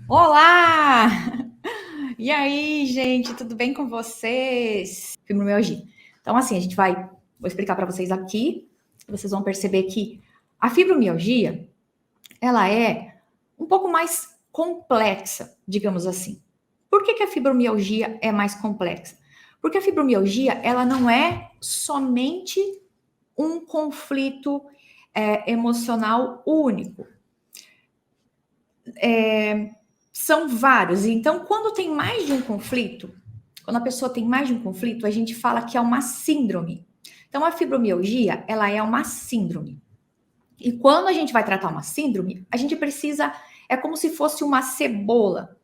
Olá! E aí, gente, tudo bem com vocês? Fibromialgia. Então, assim, vou explicar para vocês aqui, vocês vão perceber que a fibromialgia, ela é um pouco mais complexa, digamos assim. Por que a fibromialgia é mais complexa? Porque a fibromialgia, ela não é somente um conflito emocional único. São vários. Então, quando tem mais de um conflito, quando a pessoa tem mais de um conflito, a gente fala que é uma síndrome. Então, a fibromialgia, ela é uma síndrome. E quando a gente vai tratar uma síndrome, a gente precisa, é como se fosse uma cebola.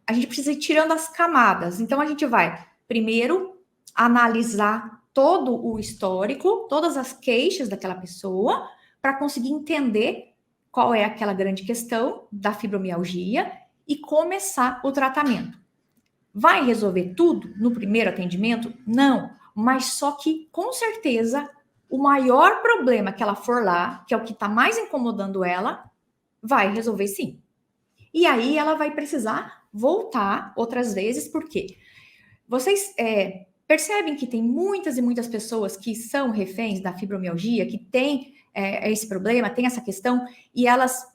A gente precisa ir tirando as camadas. Então, a gente vai, primeiro, analisar todo o histórico, todas as queixas daquela pessoa, para conseguir entender qual é aquela grande questão da fibromialgia e começar o tratamento. Vai resolver tudo no primeiro atendimento? Não, mas só que com certeza o maior problema que ela for lá, que é o que está mais incomodando ela, vai resolver sim. E aí ela vai precisar voltar outras vezes, porque vocês percebem que tem muitas e muitas pessoas que são reféns da fibromialgia, que têm esse problema, tem essa questão, e elas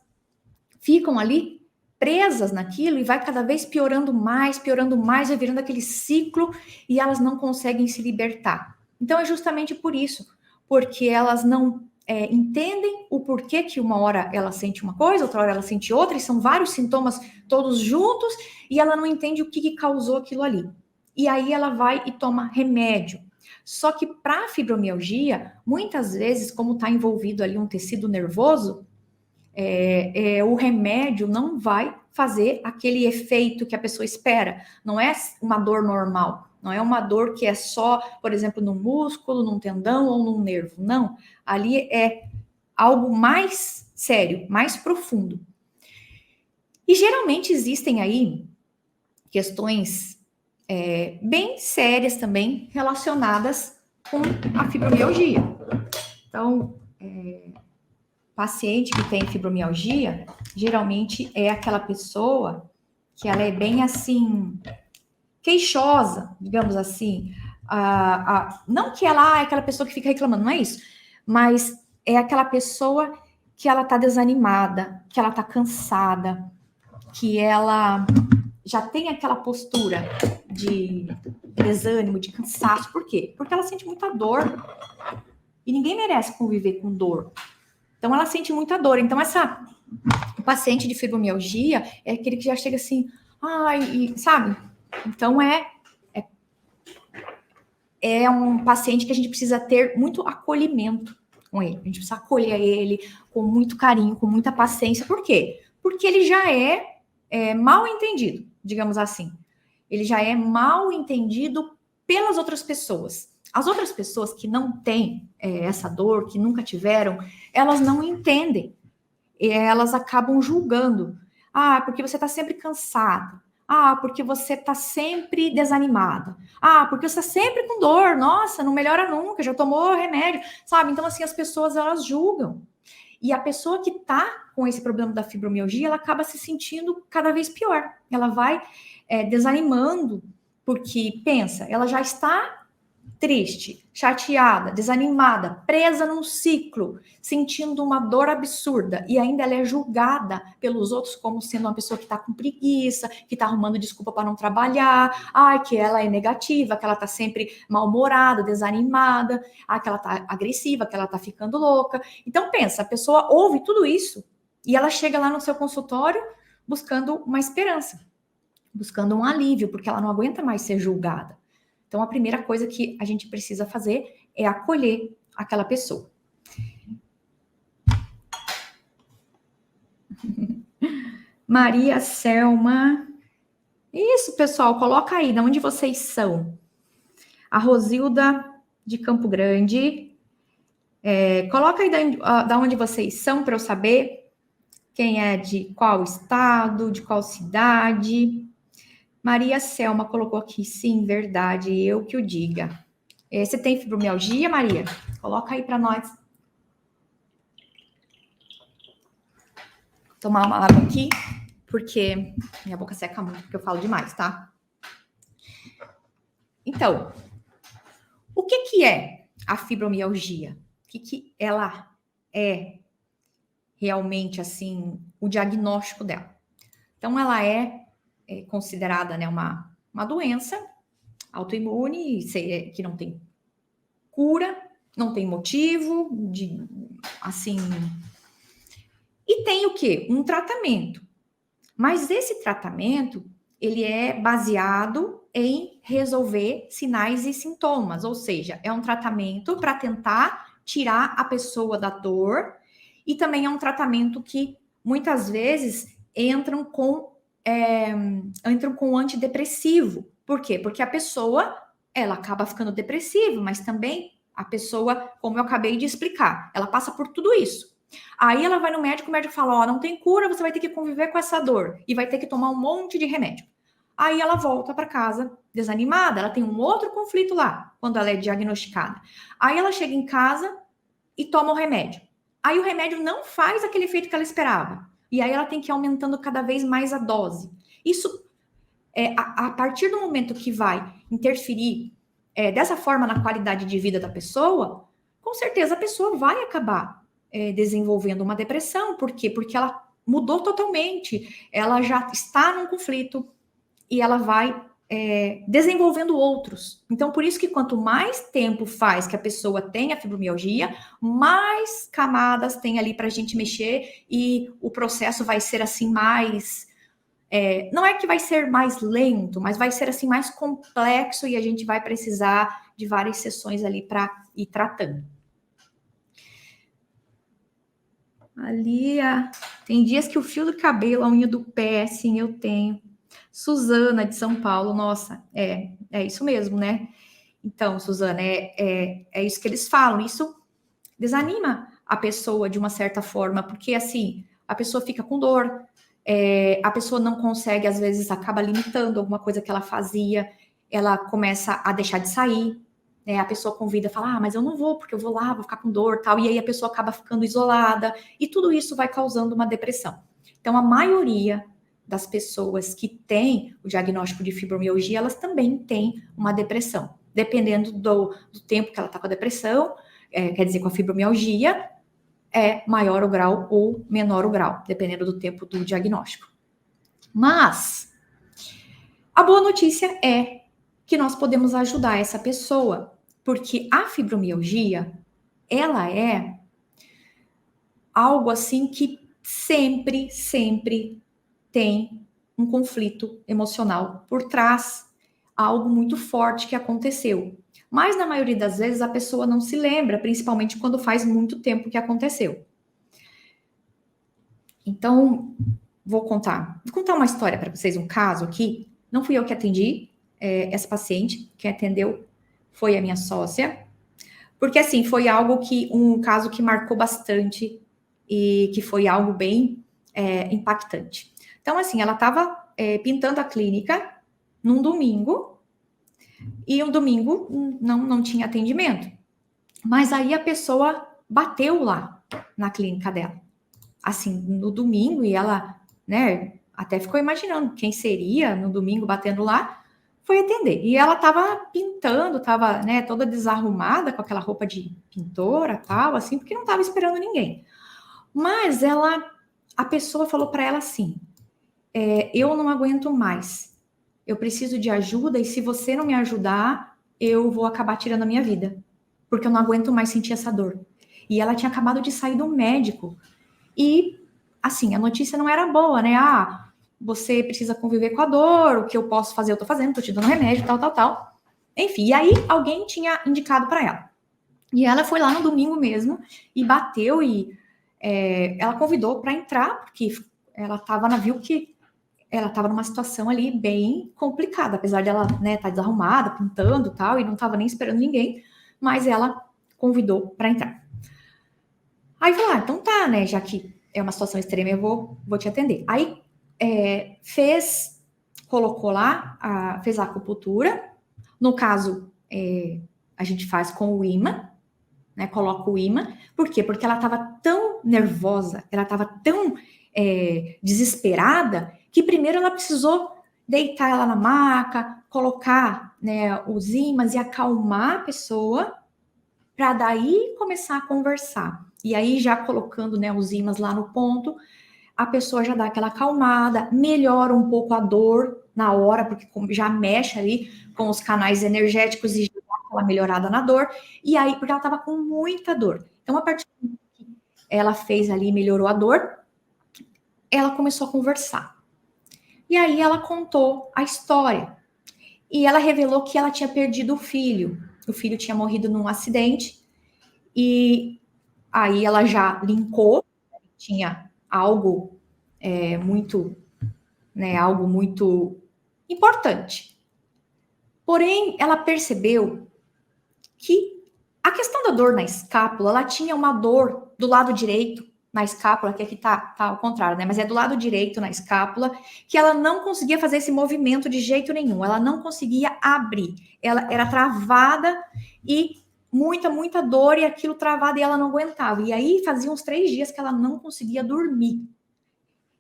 ficam ali presas naquilo e vai cada vez piorando mais, vai virando aquele ciclo e elas não conseguem se libertar. Então é justamente por isso, porque elas não entendem o porquê que uma hora ela sente uma coisa, outra hora ela sente outra, e são vários sintomas todos juntos, e ela não entende o que causou aquilo ali. E aí ela vai e toma remédio. Só que para a fibromialgia, muitas vezes, como está envolvido ali um tecido nervoso, o remédio não vai fazer aquele efeito que a pessoa espera. Não é uma dor normal. Não é uma dor que é só, por exemplo, no músculo, num tendão ou num nervo. Não. Ali é algo mais sério, mais profundo. E geralmente existem aí questões bem sérias também relacionadas com a fibromialgia. Então, paciente que tem fibromialgia, geralmente é aquela pessoa que ela é bem assim, queixosa, digamos assim. Não que ela é aquela pessoa que fica reclamando, não é isso. Mas é aquela pessoa que ela tá desanimada, que ela tá cansada, que ela já tem aquela postura de desânimo, de cansaço. Por quê? Porque ela sente muita dor. E ninguém merece conviver com dor. Então, ela sente muita dor. Então, o paciente de fibromialgia é aquele que já chega assim, sabe? Então, é um paciente que a gente precisa ter muito acolhimento com ele. A gente precisa acolher ele com muito carinho, com muita paciência. Por quê? Porque ele já é mal entendido, digamos assim. Ele já é mal entendido pelas outras pessoas. As outras pessoas que não têm essa dor, que nunca tiveram, elas não entendem. Elas acabam julgando. Porque você está sempre cansada. Porque você está sempre desanimada. Porque você está sempre com dor. Nossa, não melhora nunca, já tomou remédio, sabe? Então, assim, as pessoas, elas julgam. E a pessoa que está com esse problema da fibromialgia, ela acaba se sentindo cada vez pior. Ela vai desanimando, porque, pensa, ela já está triste, chateada, desanimada, presa num ciclo, sentindo uma dor absurda, e ainda ela é julgada pelos outros como sendo uma pessoa que está com preguiça, que está arrumando desculpa para não trabalhar, que ela é negativa, que ela está sempre mal-humorada, desanimada, que ela está agressiva, que ela está ficando louca. Então pensa, a pessoa ouve tudo isso e ela chega lá no seu consultório buscando uma esperança, buscando um alívio, porque ela não aguenta mais ser julgada. Então, a primeira coisa que a gente precisa fazer é acolher aquela pessoa. Maria Selma. Isso, pessoal, coloca aí, de onde vocês são? A Rosilda, de Campo Grande. Coloca aí de onde vocês são, para eu saber quem é de qual estado, de qual cidade. Maria Selma colocou aqui, sim, verdade, eu que o diga. Você tem fibromialgia, Maria? Coloca aí para nós. Tomar uma água aqui. porque minha boca seca muito, porque eu falo demais, tá? Então, o que é a fibromialgia? O que ela é realmente, assim, o diagnóstico dela? Então, ela é considerada, né, uma doença autoimune, que não tem cura, não tem motivo, assim... E tem o quê? Um tratamento. Mas esse tratamento, ele é baseado em resolver sinais e sintomas, ou seja, é um tratamento para tentar tirar a pessoa da dor e também é um tratamento que muitas vezes entram com antidepressivo. Por quê? Porque a pessoa, ela acaba ficando depressiva, mas também a pessoa, como eu acabei de explicar, ela passa por tudo isso. Aí ela vai no médico, o médico fala, ó, não tem cura, você vai ter que conviver com essa dor e vai ter que tomar um monte de remédio. Aí ela volta para casa desanimada, ela tem um outro conflito lá, quando ela é diagnosticada. Aí ela chega em casa e toma o remédio. Aí o remédio não faz aquele efeito que ela esperava. E aí ela tem que ir aumentando cada vez mais a dose. Isso, a partir do momento que vai interferir dessa forma na qualidade de vida da pessoa, com certeza a pessoa vai acabar desenvolvendo uma depressão. Por quê? Porque ela mudou totalmente. Ela já está num conflito e ela vai desenvolvendo outros. Então, por isso que quanto mais tempo faz que a pessoa tem a fibromialgia, mais camadas tem ali para a gente mexer e o processo vai ser assim mais... não é que vai ser mais lento, mas vai ser assim mais complexo e a gente vai precisar de várias sessões ali para ir tratando. Ali, tem dias que o fio do cabelo, a unha do pé, assim, eu tenho. Suzana, de São Paulo, nossa, é isso mesmo, né? Então, Suzana, é isso que eles falam, isso desanima a pessoa de uma certa forma, porque, assim, a pessoa fica com dor, a pessoa não consegue, às vezes, acaba limitando alguma coisa que ela fazia, ela começa a deixar de sair, a pessoa convida, fala, mas eu não vou, porque eu vou lá, vou ficar com dor, tal, e aí a pessoa acaba ficando isolada, e tudo isso vai causando uma depressão. Então, a maioria das pessoas que têm o diagnóstico de fibromialgia, elas também têm uma depressão, dependendo do tempo que ela está com a depressão, quer dizer, com a fibromialgia, é maior o grau ou menor o grau, dependendo do tempo do diagnóstico. Mas a boa notícia é que nós podemos ajudar essa pessoa, porque a fibromialgia, ela é algo assim que sempre tem um conflito emocional por trás, algo muito forte que aconteceu. Mas na maioria das vezes a pessoa não se lembra, principalmente quando faz muito tempo que aconteceu. Então, vou contar uma história para vocês, um caso aqui. Não fui eu que atendi essa paciente, quem atendeu foi a minha sócia, porque assim, foi um caso que marcou bastante e que foi algo bem impactante. Então, assim, ela estava pintando a clínica num domingo, e um domingo não tinha atendimento. Mas aí a pessoa bateu lá na clínica dela, assim, no domingo, e ela, né, até ficou imaginando quem seria no domingo batendo lá, foi atender. E ela estava pintando, estava, né, toda desarrumada, com aquela roupa de pintora, tal, assim, porque não estava esperando ninguém. Mas a pessoa falou para ela assim, eu não aguento mais, eu preciso de ajuda e se você não me ajudar, eu vou acabar tirando a minha vida, porque eu não aguento mais sentir essa dor. E ela tinha acabado de sair do médico e, assim, a notícia não era boa, né? Você precisa conviver com a dor, o que eu posso fazer, eu tô fazendo, tô te dando remédio, tal. Enfim, e aí alguém tinha indicado para ela. E ela foi lá no domingo mesmo e bateu e ela convidou para entrar, porque ela viu que ela estava numa situação ali bem complicada, apesar dela, né, tá desarrumada, pintando tal, e não estava nem esperando ninguém, mas ela convidou para entrar. Aí falou, então tá, né, já que é uma situação extrema, eu vou te atender. Aí colocou lá, fez a acupuntura, no caso, a gente faz com o ímã, né, coloca o ímã, por quê? Porque ela estava tão nervosa, ela estava tão desesperada, que primeiro ela precisou deitar ela na maca, colocar, né, os ímãs e acalmar a pessoa, para daí começar a conversar. E aí já colocando, né, os ímãs lá no ponto, a pessoa já dá aquela acalmada, melhora um pouco a dor na hora, porque já mexe ali com os canais energéticos e já dá aquela melhorada na dor. E aí, porque ela estava com muita dor. Então, a partir do que ela fez ali, melhorou a dor, ela começou a conversar. E aí ela contou a história. E ela revelou que ela tinha perdido o filho. O filho tinha morrido num acidente. E aí ela já linkou, tinha algo muito, né, algo muito importante. Porém, ela percebeu que a questão da dor na escápula, ela tinha uma dor do lado direito na escápula, que aqui tá ao contrário, né? Mas é do lado direito na escápula, que ela não conseguia fazer esse movimento de jeito nenhum. Ela não conseguia abrir. Ela era travada e muita dor e aquilo travado e ela não aguentava. E aí fazia uns 3 dias que ela não conseguia dormir.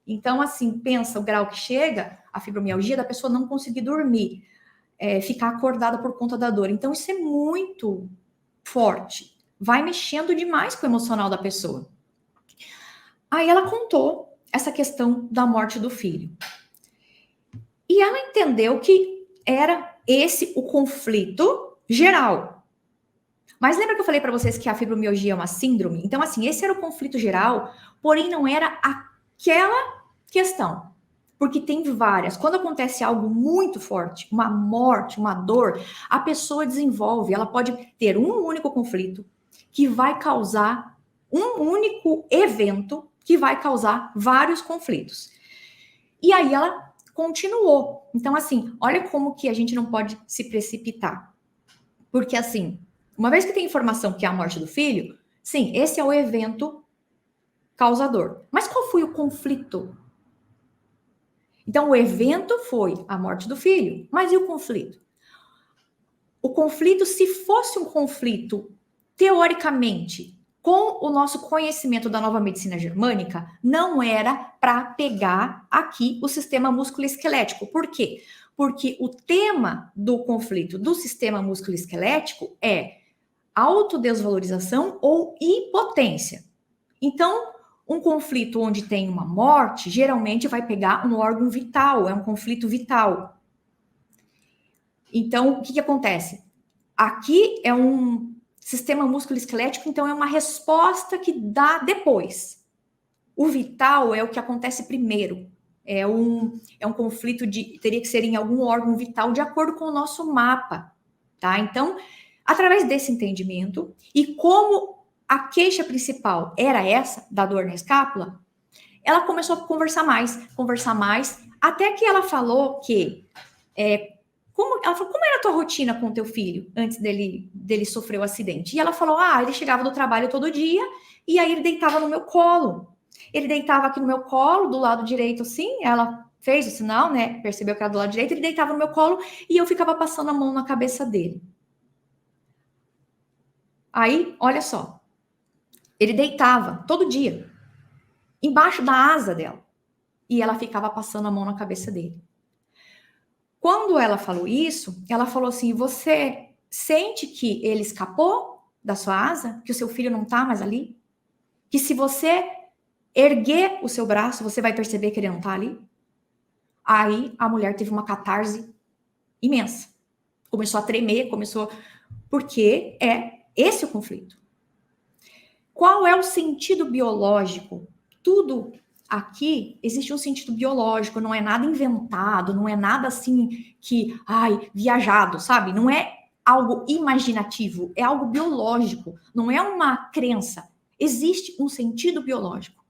Então, assim, pensa o grau que chega, a fibromialgia da pessoa não conseguir dormir, ficar acordada por conta da dor. Então, isso é muito forte. Vai mexendo demais com o emocional da pessoa. Aí ela contou essa questão da morte do filho. E ela entendeu que era esse o conflito geral. Mas lembra que eu falei para vocês que a fibromialgia é uma síndrome? Então, assim, esse era o conflito geral, porém não era aquela questão. Porque tem várias. Quando acontece algo muito forte, uma morte, uma dor, a pessoa desenvolve, ela pode ter um único conflito que vai causar um único evento que vai causar vários conflitos. E aí ela continuou. Então, assim, olha como que a gente não pode se precipitar. Porque, assim, uma vez que tem informação que é a morte do filho, sim, esse é o evento causador. Mas qual foi o conflito? Então, o evento foi a morte do filho, mas e o conflito? O conflito, se fosse um conflito, teoricamente, com o nosso conhecimento da nova medicina germânica, não era para pegar aqui o sistema músculo-esquelético. Por quê? Porque o tema do conflito do sistema músculo-esquelético é autodesvalorização ou impotência. Então, um conflito onde tem uma morte, geralmente vai pegar um órgão vital, é um conflito vital. Então, o que acontece? Aqui é um sistema músculo-esquelético, então é uma resposta que dá depois. O vital é o que acontece primeiro. É um conflito teria que ser em algum órgão vital de acordo com o nosso mapa, tá? Então, através desse entendimento, e como a queixa principal era essa, da dor na escápula, ela começou a conversar mais, até que ela falou que ela falou, como era a tua rotina com o teu filho antes dele sofrer o acidente? E ela falou, ele chegava do trabalho todo dia e aí ele deitava no meu colo. Ele deitava aqui no meu colo, do lado direito, assim, ela fez o sinal, né? Percebeu que era do lado direito, ele deitava no meu colo e eu ficava passando a mão na cabeça dele. Aí, olha só, ele deitava todo dia, embaixo da asa dela, e ela ficava passando a mão na cabeça dele. Quando ela falou isso, ela falou assim: você sente que ele escapou da sua asa? Que o seu filho não tá mais ali? Que se você erguer o seu braço, você vai perceber que ele não tá ali? Aí a mulher teve uma catarse imensa. Começou a tremer, porque é esse o conflito. Qual é o sentido biológico? Tudo aqui existe um sentido biológico, não é nada inventado, não é nada assim viajado, sabe? Não é algo imaginativo, é algo biológico, não é uma crença. Existe um sentido biológico.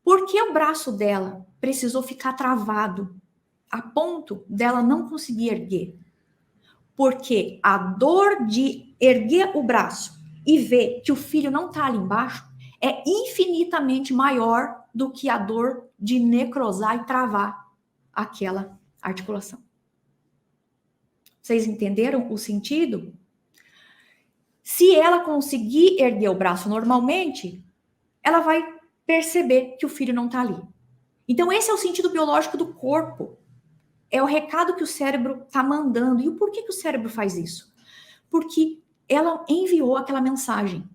Por que o braço dela precisou ficar travado a ponto dela não conseguir erguer? Porque a dor de erguer o braço e ver que o filho não está ali embaixo é infinitamente maior do que a dor de necrosar e travar aquela articulação. Vocês entenderam o sentido? Se ela conseguir erguer o braço normalmente, ela vai perceber que o filho não está ali. Então, esse é o sentido biológico do corpo. É o recado que o cérebro está mandando. E por que o cérebro faz isso? Porque ela enviou aquela mensagem.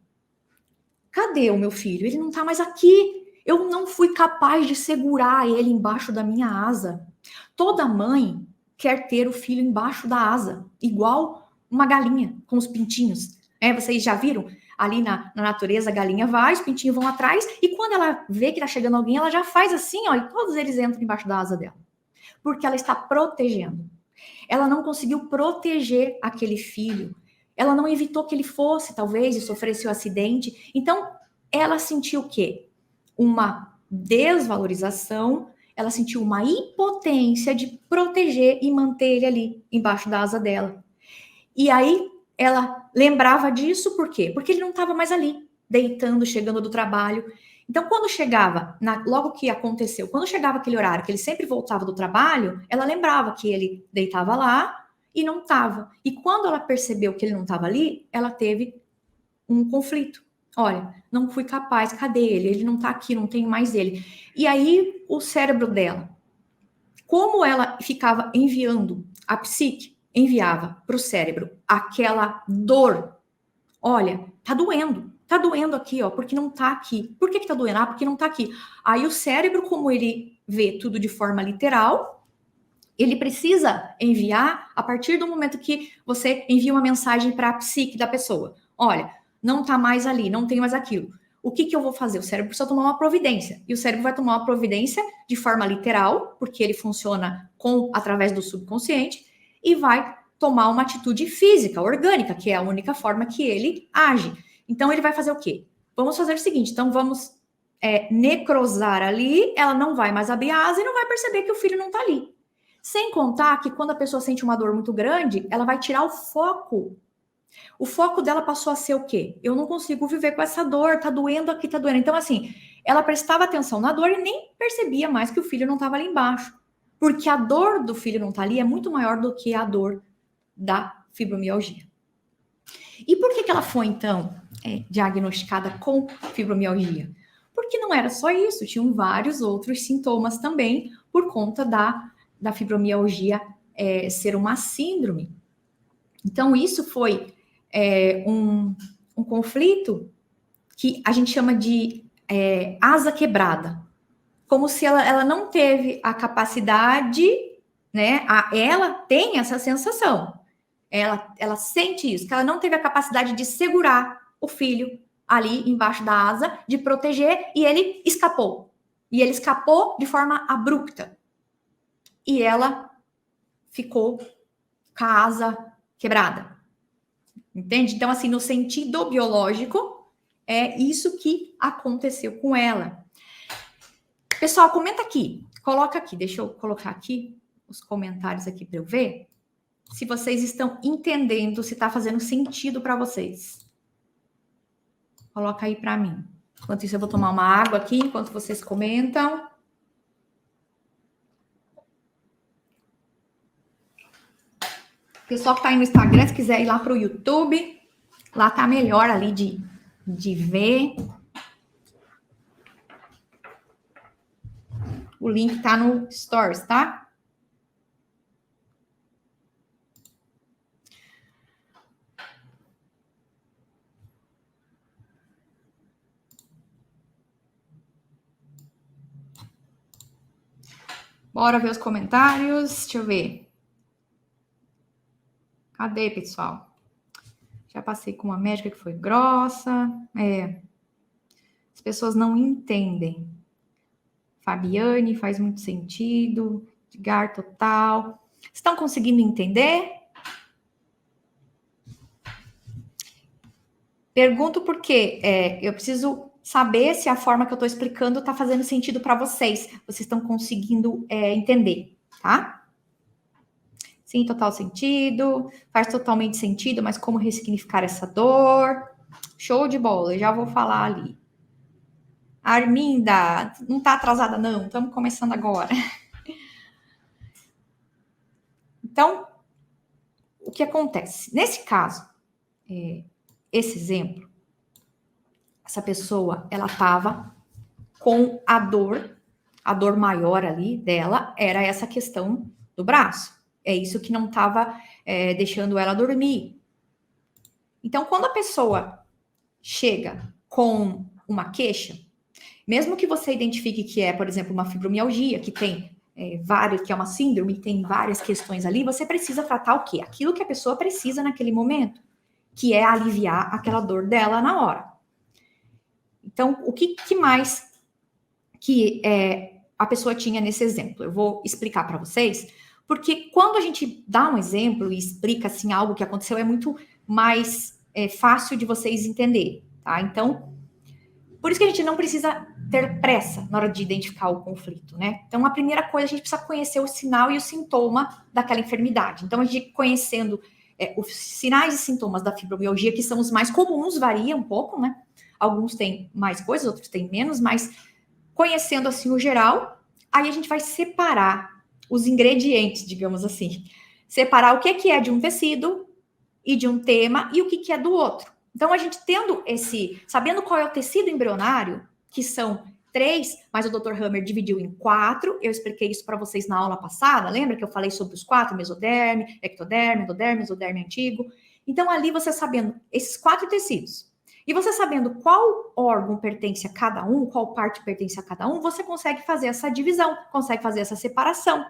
Cadê o meu filho? Ele não está mais aqui. Eu não fui capaz de segurar ele embaixo da minha asa. Toda mãe quer ter o filho embaixo da asa, igual uma galinha com os pintinhos. Vocês já viram? Ali na natureza, a galinha vai, os pintinhos vão atrás, e quando ela vê que está chegando alguém, ela já faz assim, ó, e todos eles entram embaixo da asa dela. Porque ela está protegendo. Ela não conseguiu proteger aquele filho. Ela não evitou que ele fosse, talvez, e sofresse o acidente. Então, ela sentiu o quê? Uma desvalorização, ela sentiu uma impotência de proteger e manter ele ali, embaixo da asa dela. E aí, ela lembrava disso, por quê? Porque ele não estava mais ali, deitando, chegando do trabalho. Então, quando chegava, logo que aconteceu, quando chegava aquele horário que ele sempre voltava do trabalho, ela lembrava que ele deitava lá e não estava. E quando ela percebeu que ele não estava ali, ela teve um conflito. Olha, não fui capaz, cadê ele? Ele não está aqui, não tem mais ele. E aí, o cérebro dela, como ela ficava enviando, a psique enviava para o cérebro aquela dor. Olha, tá doendo aqui, ó, porque não tá aqui. Por que tá doendo? Ah, porque não tá aqui. Aí o cérebro, como ele vê tudo de forma literal, ele precisa enviar a partir do momento que você envia uma mensagem para a psique da pessoa. Olha, não tá mais ali, não tem mais aquilo. O que eu vou fazer? O cérebro precisa tomar uma providência. E o cérebro vai tomar uma providência de forma literal, porque ele funciona através do subconsciente, e vai tomar uma atitude física, orgânica, que é a única forma que ele age. Então, ele vai fazer o quê? Vamos fazer o seguinte, então vamos necrosar ali, ela não vai mais abrir a asa e não vai perceber que o filho não tá ali. Sem contar que quando a pessoa sente uma dor muito grande, ela vai tirar o foco. O foco dela passou a ser o quê? Eu não consigo viver com essa dor, tá doendo aqui, tá doendo. Então, assim, ela prestava atenção na dor e nem percebia mais que o filho não estava ali embaixo. Porque a dor do filho não estar ali é muito maior do que a dor da fibromialgia. E por que ela foi, então, diagnosticada com fibromialgia? Porque não era só isso, tinham vários outros sintomas também por conta da fibromialgia ser uma síndrome. Então, isso foi um conflito que a gente chama de asa quebrada. Como se ela não teve a capacidade, né? Ela tem essa sensação. Ela sente isso, que ela não teve a capacidade de segurar o filho ali embaixo da asa, de proteger, e ele escapou. E ele escapou de forma abrupta. E ela ficou com a asa quebrada. Entende? Então, assim, no sentido biológico, é isso que aconteceu com ela. Pessoal, comenta aqui. Coloca aqui. Deixa eu colocar aqui os comentários aqui para eu ver. Se vocês estão entendendo, se está fazendo sentido para vocês. Coloca aí para mim. Enquanto isso, eu vou tomar uma água aqui, enquanto vocês comentam. Pessoal que está aí no Instagram, se quiser ir lá para o YouTube, lá tá melhor ali de ver. O link tá no Stories, tá? Bora ver os comentários. Deixa eu ver. Cadê, pessoal? Já passei com uma médica que foi grossa. As pessoas não entendem. Fabiane, faz muito sentido. Edgar, total. Estão conseguindo entender? Pergunto porque eu preciso saber se a forma que eu estou explicando está fazendo sentido para vocês. Vocês estão conseguindo entender, tá? Sim, total sentido. Faz totalmente sentido, mas como ressignificar essa dor? Show de bola, eu já vou falar ali. Arminda, não tá atrasada não, estamos começando agora. Então, o que acontece? Nesse caso, esse exemplo, essa pessoa, ela tava com a dor A dor maior ali dela era essa questão do braço. É isso que não estava deixando ela dormir. Então, quando a pessoa chega com uma queixa, mesmo que você identifique que é, por exemplo, uma fibromialgia, que tem várias, que é uma síndrome, tem várias questões ali, você precisa tratar o quê? Aquilo que a pessoa precisa naquele momento, que é aliviar aquela dor dela na hora. Então, o que mais que a pessoa tinha nesse exemplo? Eu vou explicar para vocês, porque quando a gente dá um exemplo e explica assim algo que aconteceu, é muito mais fácil de vocês entenderem, tá? Então, por isso que a gente não precisa ter pressa na hora de identificar o conflito, né? Então, a primeira coisa, a gente precisa conhecer o sinal e o sintoma daquela enfermidade. Então, a gente conhecendo os sinais e sintomas da fibromialgia, que são os mais comuns, varia um pouco, né? Alguns têm mais coisas, outros têm menos, mas conhecendo assim o geral, aí a gente vai separar os ingredientes, digamos assim. Separar o que é de um tecido e de um tema e o que é do outro. Então, a gente tendo sabendo qual é o tecido embrionário, que são 3, mas o Dr. Hammer dividiu em 4. Eu expliquei isso para vocês na aula passada. Lembra que eu falei sobre os 4? Mesoderme, ectoderme, endoderme, mesoderme antigo. Então, ali você sabendo esses 4 tecidos, e você sabendo qual órgão pertence a cada um, qual parte pertence a cada um, você consegue fazer essa divisão, consegue fazer essa separação.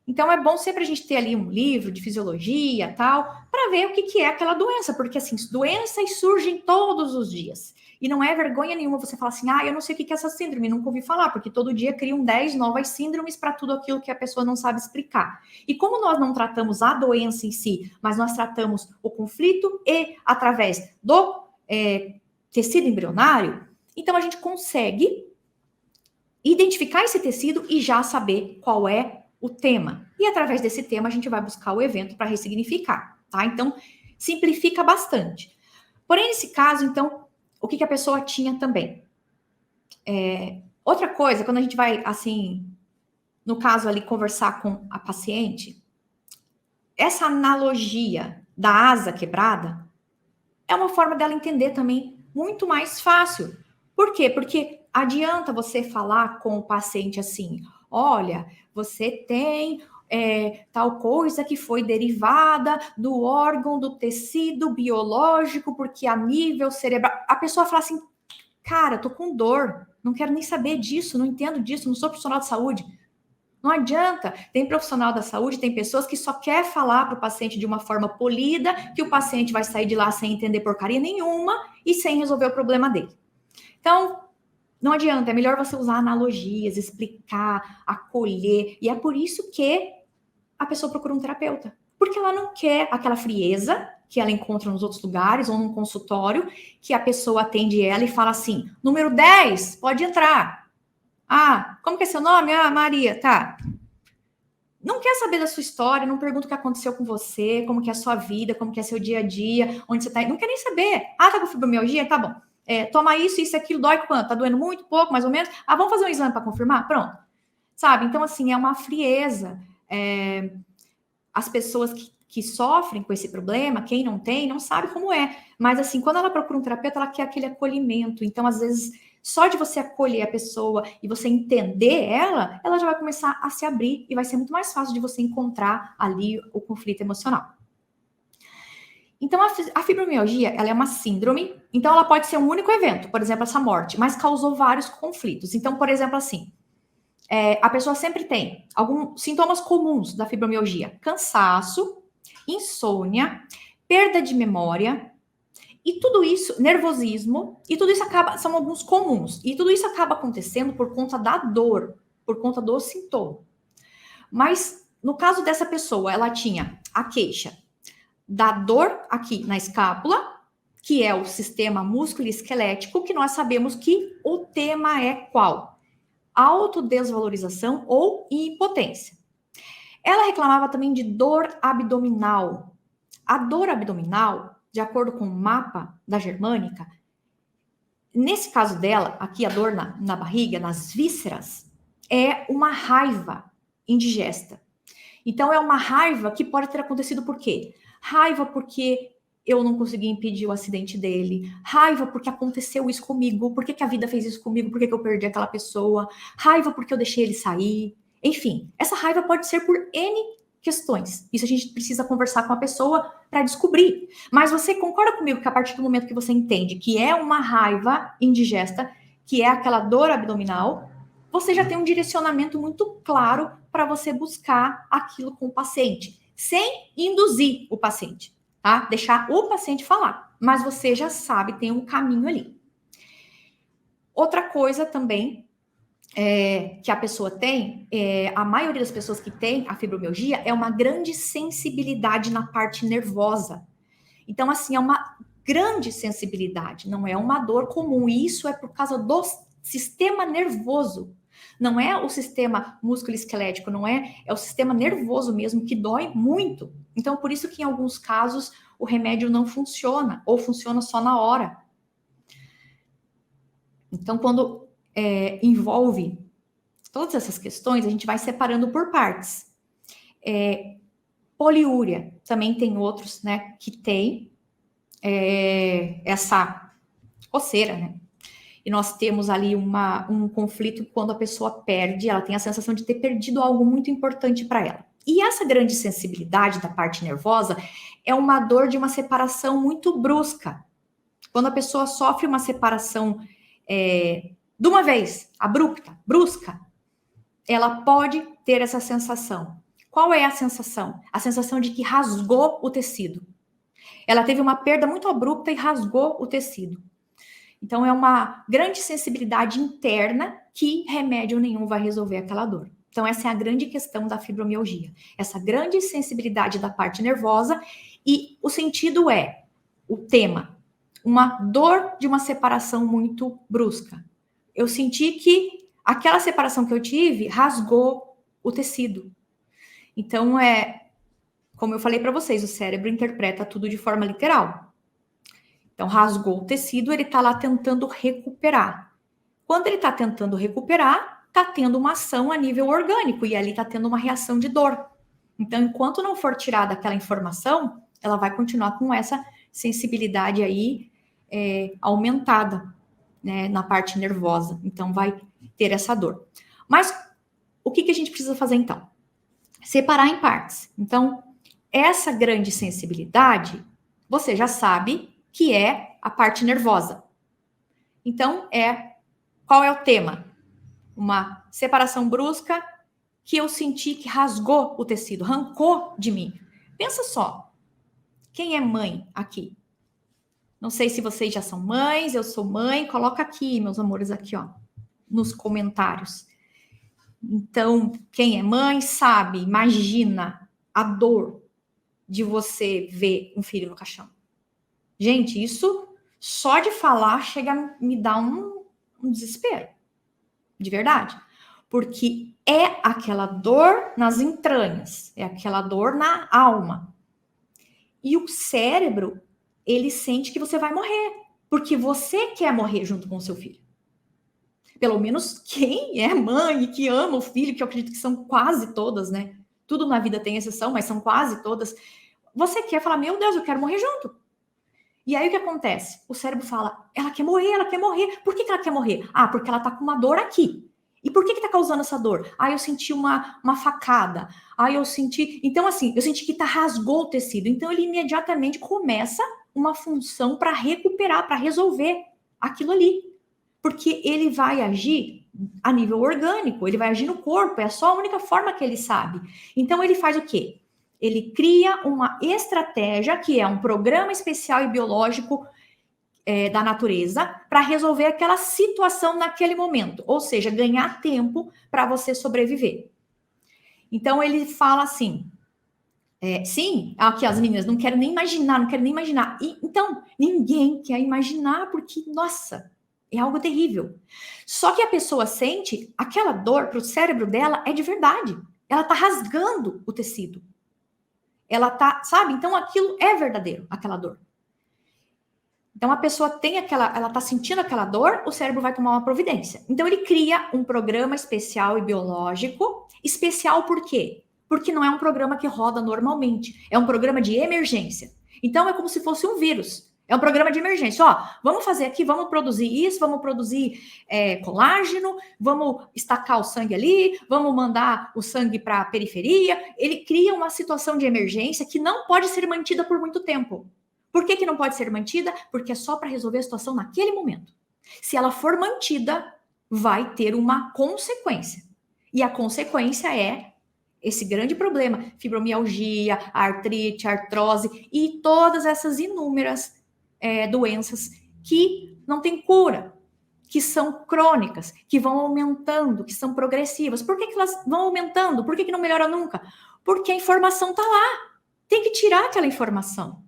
Então, é bom sempre a gente ter ali um livro de fisiologia, tal, para ver o que é aquela doença, porque, assim, doenças surgem todos os dias. E não é vergonha nenhuma você falar assim, eu não sei o que é essa síndrome, nunca ouvi falar, porque todo dia criam 10 novas síndromes para tudo aquilo que a pessoa não sabe explicar. E como nós não tratamos a doença em si, mas nós tratamos o conflito e através do tecido embrionário, então a gente consegue identificar esse tecido e já saber qual é o tema. E através desse tema a gente vai buscar o evento para ressignificar, tá? Então, simplifica bastante. Porém, nesse caso, então, o que a pessoa tinha também? Outra coisa, quando a gente vai, assim, no caso ali, conversar com a paciente, essa analogia da asa quebrada é uma forma dela entender também muito mais fácil. Por quê? Porque adianta você falar com o paciente assim, olha, você tem tal coisa que foi derivada do órgão, do tecido biológico, porque a nível cerebral... A pessoa fala assim, cara, tô com dor, não quero nem saber disso, não entendo disso, não sou profissional de saúde. Não adianta. Tem profissional da saúde, tem pessoas que só quer falar para o paciente de uma forma polida, que o paciente vai sair de lá sem entender porcaria nenhuma e sem resolver o problema dele. Então, não adianta. É melhor você usar analogias, explicar, acolher. E é por isso que a pessoa procura um terapeuta. Porque ela não quer aquela frieza que ela encontra nos outros lugares ou num consultório, que a pessoa atende ela e fala assim, número 10, pode entrar. Como que é seu nome? Maria, tá. Não quer saber da sua história, não pergunta o que aconteceu com você, como que é a sua vida, como que é seu dia a dia, onde você tá. Não quer nem saber. Tá com fibromialgia? Tá bom. Toma isso, aquilo, dói quanto? Tá doendo muito, pouco, mais ou menos? Vamos fazer um exame para confirmar? Pronto. Sabe? Então, assim, é uma frieza. As pessoas que sofrem com esse problema, quem não tem, não sabe como é. Mas, assim, quando ela procura um terapeuta, ela quer aquele acolhimento. Então, às vezes, só de você acolher a pessoa e você entender ela já vai começar a se abrir e vai ser muito mais fácil de você encontrar ali o conflito emocional. Então, a fibromialgia, ela é uma síndrome, então ela pode ser um único evento, por exemplo, essa morte, mas causou vários conflitos. Então, por exemplo, assim, a pessoa sempre tem alguns sintomas comuns da fibromialgia: cansaço, insônia, perda de memória, e tudo isso, nervosismo, e tudo isso são alguns comuns. E tudo isso acaba acontecendo por conta da dor, por conta do sintoma. Mas, no caso dessa pessoa, ela tinha a queixa da dor aqui na escápula, que é o sistema músculo-esquelético, que nós sabemos que o tema é qual? Autodesvalorização ou impotência. Ela reclamava também de dor abdominal. A dor abdominal, de acordo com o mapa da Germânica, nesse caso dela, aqui a dor na barriga, nas vísceras, é uma raiva indigesta. Então, é uma raiva que pode ter acontecido por quê? Raiva porque eu não consegui impedir o acidente dele. Raiva porque aconteceu isso comigo. Por que a vida fez isso comigo? Por que eu perdi aquela pessoa? Raiva porque eu deixei ele sair. Enfim, essa raiva pode ser por N questões. Isso a gente precisa conversar com a pessoa para descobrir. Mas você concorda comigo que a partir do momento que você entende que é uma raiva indigesta, que é aquela dor abdominal, você já tem um direcionamento muito claro para você buscar aquilo com o paciente, sem induzir o paciente, tá? Deixar o paciente falar, mas você já sabe, tem um caminho ali. Outra coisa também que a pessoa tem, a maioria das pessoas que tem a fibromialgia é uma grande sensibilidade na parte nervosa. Então, assim, é uma grande sensibilidade, não é uma dor comum. E isso é por causa do sistema nervoso. Não é o sistema músculo-esquelético, não é? É o sistema nervoso mesmo que dói muito. Então, por isso que em alguns casos o remédio não funciona, ou funciona só na hora. Então, quando envolve todas essas questões, a gente vai separando por partes. Poliúria, também tem outros, né, que tem essa coceira, né? E nós temos ali um conflito quando a pessoa perde, ela tem a sensação de ter perdido algo muito importante para ela. E essa grande sensibilidade da parte nervosa é uma dor de uma separação muito brusca. Quando a pessoa sofre uma separação de uma vez, abrupta, brusca, ela pode ter essa sensação. Qual é a sensação? A sensação de que rasgou o tecido. Ela teve uma perda muito abrupta e rasgou o tecido. Então, é uma grande sensibilidade interna que remédio nenhum vai resolver aquela dor. Então, essa é a grande questão da fibromialgia. Essa grande sensibilidade da parte nervosa e o sentido o tema, uma dor de uma separação muito brusca. Eu senti que aquela separação que eu tive rasgou o tecido. Então, como eu falei para vocês, o cérebro interpreta tudo de forma literal. Então, rasgou o tecido, ele está lá tentando recuperar. Quando ele está tentando recuperar, está tendo uma ação a nível orgânico e ali está tendo uma reação de dor. Então, enquanto não for tirada aquela informação, ela vai continuar com essa sensibilidade aí aumentada, né, na parte nervosa. Então, vai ter essa dor. Mas, o que a gente precisa fazer, então? Separar em partes. Então, essa grande sensibilidade, você já sabe que é a parte nervosa. Então, qual é o tema? Uma separação brusca que eu senti que rasgou o tecido, arrancou de mim. Pensa só, quem é mãe aqui? Não sei se vocês já são mães, eu sou mãe, coloca aqui, meus amores, aqui, ó, nos comentários. Então, quem é mãe sabe, imagina a dor de você ver um filho no caixão. Gente, isso só de falar chega a me dar um desespero. De verdade. Porque é aquela dor nas entranhas, é aquela dor na alma. E o cérebro, ele sente que você vai morrer. Porque você quer morrer junto com o seu filho. Pelo menos quem é mãe e que ama o filho, que eu acredito que são quase todas, né? Tudo na vida tem exceção, mas são quase todas. Você quer falar, meu Deus, eu quero morrer junto. E aí o que acontece? O cérebro fala, ela quer morrer, ela quer morrer. Por que ela quer morrer? Ah, porque ela tá com uma dor aqui. E por que tá causando essa dor? Ah, eu senti uma facada. Ah, eu senti... Então, assim, eu senti que rasgou o tecido. Então, ele imediatamente começa uma função para recuperar, para resolver aquilo ali. Porque ele vai agir a nível orgânico, ele vai agir no corpo, é só a única forma que ele sabe. Então, ele faz o quê? Ele cria uma estratégia, que é um programa especial e biológico da natureza, para resolver aquela situação naquele momento. Ou seja, ganhar tempo para você sobreviver. Então, ele fala assim, sim, aqui as meninas, não quero nem imaginar. E, então, ninguém quer imaginar, porque, nossa, é algo terrível. Só que a pessoa sente aquela dor para o cérebro dela é de verdade. Ela está rasgando o tecido. Ela tá, sabe? Então aquilo é verdadeiro, aquela dor. Então a pessoa ela tá sentindo aquela dor, o cérebro vai tomar uma providência. Então ele cria um programa especial e biológico. Especial por quê? Porque não é um programa que roda normalmente, é um programa de emergência. Então, é como se fosse um vírus. É um programa de emergência. Ó, vamos fazer aqui, vamos produzir isso, vamos produzir colágeno, vamos estacar o sangue ali, vamos mandar o sangue para a periferia. Ele cria uma situação de emergência que não pode ser mantida por muito tempo. Por que não pode ser mantida? Porque é só para resolver a situação naquele momento. Se ela for mantida, vai ter uma consequência. E a consequência é esse grande problema, fibromialgia, artrite, artrose e todas essas inúmeras doenças que não têm cura, que são crônicas, que vão aumentando, que são progressivas. Por que elas vão aumentando? Por que não melhora nunca? Porque a informação está lá. Tem que tirar aquela informação.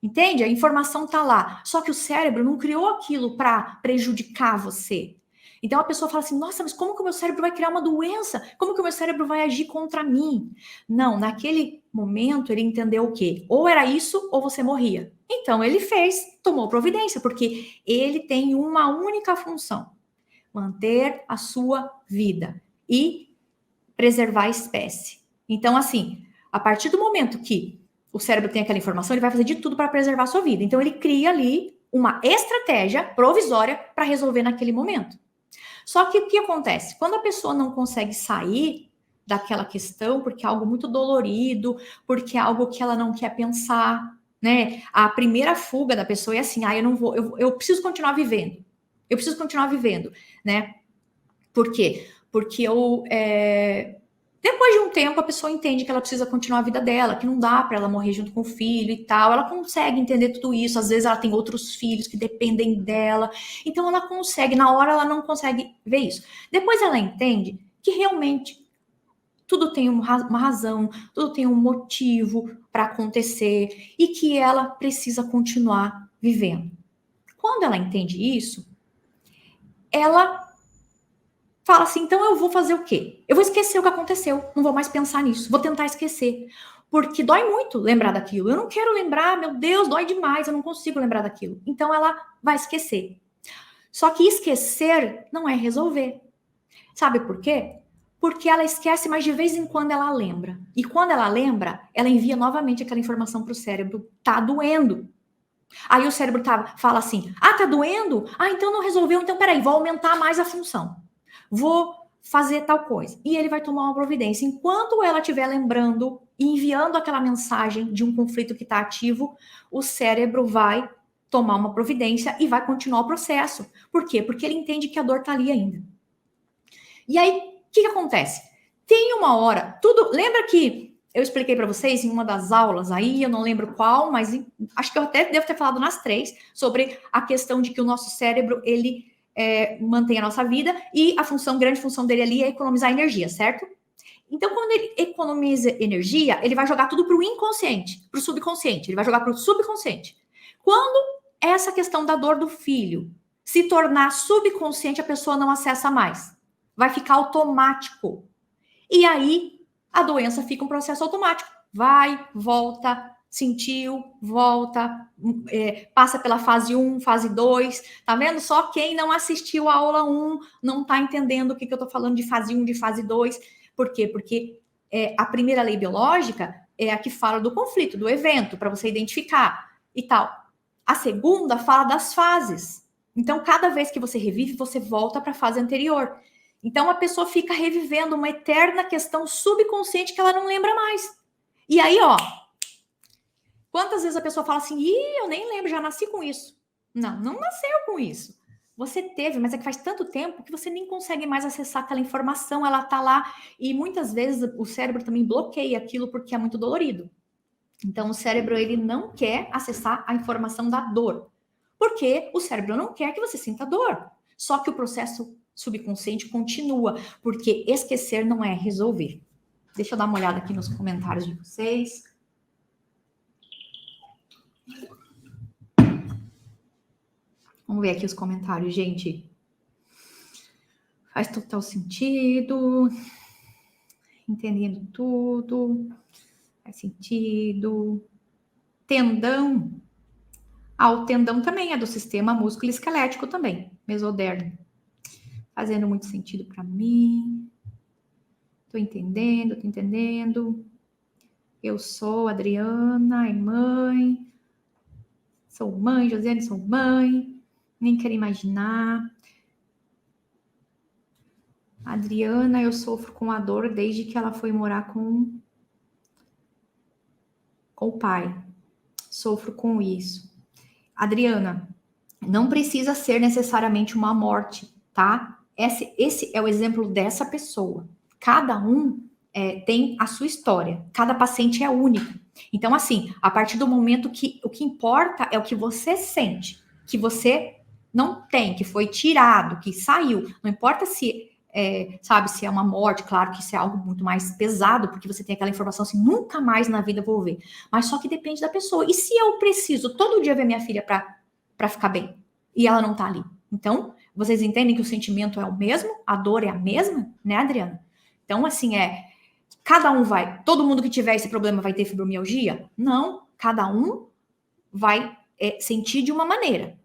Entende? A informação está lá. Só que o cérebro não criou aquilo para prejudicar você. Então a pessoa fala assim, nossa, mas como que o meu cérebro vai criar uma doença? Como que o meu cérebro vai agir contra mim? Não, naquele momento ele entendeu o quê? Ou era isso, ou você morria. Então ele fez, tomou providência, porque ele tem uma única função: manter a sua vida e preservar a espécie. Então, assim, a partir do momento que o cérebro tem aquela informação, ele vai fazer de tudo para preservar a sua vida. Então ele cria ali uma estratégia provisória para resolver naquele momento. Só que o que acontece? Quando a pessoa não consegue sair daquela questão, porque é algo muito dolorido, porque é algo que ela não quer pensar, né? A primeira fuga da pessoa é assim, eu não vou, eu preciso continuar vivendo. Eu preciso continuar vivendo, né? Por quê? Porque depois de um tempo, a pessoa entende que ela precisa continuar a vida dela, que não dá para ela morrer junto com o filho e tal. Ela consegue entender tudo isso. Às vezes ela tem outros filhos que dependem dela. Então ela consegue, na hora ela não consegue ver isso. Depois ela entende que realmente tudo tem uma razão, tudo tem um motivo para acontecer e que ela precisa continuar vivendo. Quando ela entende isso, ela fala assim, então eu vou fazer o quê? Eu vou esquecer o que aconteceu, não vou mais pensar nisso, vou tentar esquecer. Porque dói muito lembrar daquilo. Eu não quero lembrar, meu Deus, dói demais, eu não consigo lembrar daquilo. Então ela vai esquecer. Só que esquecer não é resolver. Sabe por quê? Porque ela esquece, mas de vez em quando ela lembra. E quando ela lembra, ela envia novamente aquela informação para o cérebro. Tá doendo. Aí o cérebro fala assim, tá doendo? Então não resolveu, então peraí, vou aumentar mais a função. Vou fazer tal coisa. E ele vai tomar uma providência. Enquanto ela estiver lembrando e enviando aquela mensagem de um conflito que está ativo, o cérebro vai tomar uma providência e vai continuar o processo. Por quê? Porque ele entende que a dor está ali ainda. E aí, o que acontece? Tem uma hora, lembra que eu expliquei para vocês em uma das aulas aí, eu não lembro qual, mas acho que eu até devo ter falado nas 3, sobre a questão de que o nosso cérebro, ele mantém a nossa vida e grande função dele ali é economizar energia, certo? Então, quando ele economiza energia, ele vai jogar tudo para o inconsciente, para o subconsciente, ele vai jogar para o subconsciente. Quando essa questão da dor do filho se tornar subconsciente, a pessoa não acessa mais. Vai ficar automático. E aí, a doença fica um processo automático. Vai, volta, sentiu, volta, passa pela fase 1, fase 2, tá vendo? Só quem não assistiu a aula 1 não tá entendendo o que eu tô falando de fase 1, de fase 2. Por quê? Porque a primeira lei biológica é a que fala do conflito, do evento, para você identificar e tal. A segunda fala das fases. Então, cada vez que você revive, você volta para a fase anterior. Então, a pessoa fica revivendo uma eterna questão subconsciente que ela não lembra mais. E aí, quantas vezes a pessoa fala assim, eu nem lembro, já nasci com isso. Não nasceu com isso. Você teve, mas é que faz tanto tempo que você nem consegue mais acessar aquela informação, ela tá lá. E muitas vezes o cérebro também bloqueia aquilo porque é muito dolorido. Então, o cérebro, ele não quer acessar a informação da dor. Porque o cérebro não quer que você sinta dor. Só que o processo subconsciente continua, porque esquecer não é resolver. Deixa eu dar uma olhada aqui nos comentários de vocês. Vamos ver aqui os comentários, gente. Faz total sentido. Entendendo tudo. Faz sentido. Tendão. O tendão também é do sistema músculo-esquelético também, mesodermo. Fazendo muito sentido para mim. Tô entendendo. Eu sou Adriana, é mãe. Sou mãe, Josiane, sou mãe. Nem quero imaginar. Adriana, eu sofro com a dor desde que ela foi morar com o pai. Sofro com isso. Adriana, não precisa ser necessariamente uma morte, tá? Esse é o exemplo dessa pessoa. Cada um tem a sua história. Cada paciente é único. Então, assim, a partir do momento que o que importa é o que você sente, que você não tem, que foi tirado, que saiu. Não importa se sabe, se é uma morte, claro que isso é algo muito mais pesado, porque você tem aquela informação assim, nunca mais na vida vou ver. Mas só que depende da pessoa. E se eu preciso todo dia ver minha filha para ficar bem? E ela não tá ali. Então, vocês entendem que o sentimento é o mesmo? A dor é a mesma, né, Adriana? Então, assim, cada um vai, todo mundo que tiver esse problema vai ter fibromialgia? Não, cada um vai sentir de uma maneira.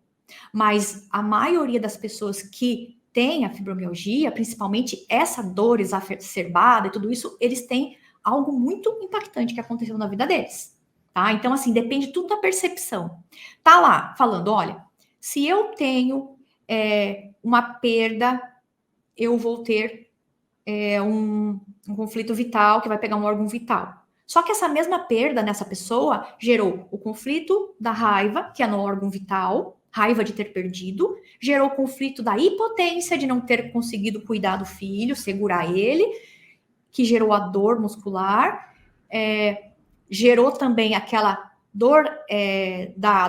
Mas a maioria das pessoas que tem a fibromialgia, principalmente essa dor exacerbada e tudo isso, eles têm algo muito impactante que aconteceu na vida deles, tá? Então, assim, depende tudo da percepção. Tá lá, falando, olha, se eu tenho uma perda, eu vou ter um conflito vital, que vai pegar um órgão vital. Só que essa mesma perda nessa pessoa gerou o conflito da raiva, que é no órgão vital, raiva de ter perdido, gerou o conflito da impotência de não ter conseguido cuidar do filho, segurar ele, que gerou a dor muscular, gerou também aquela dor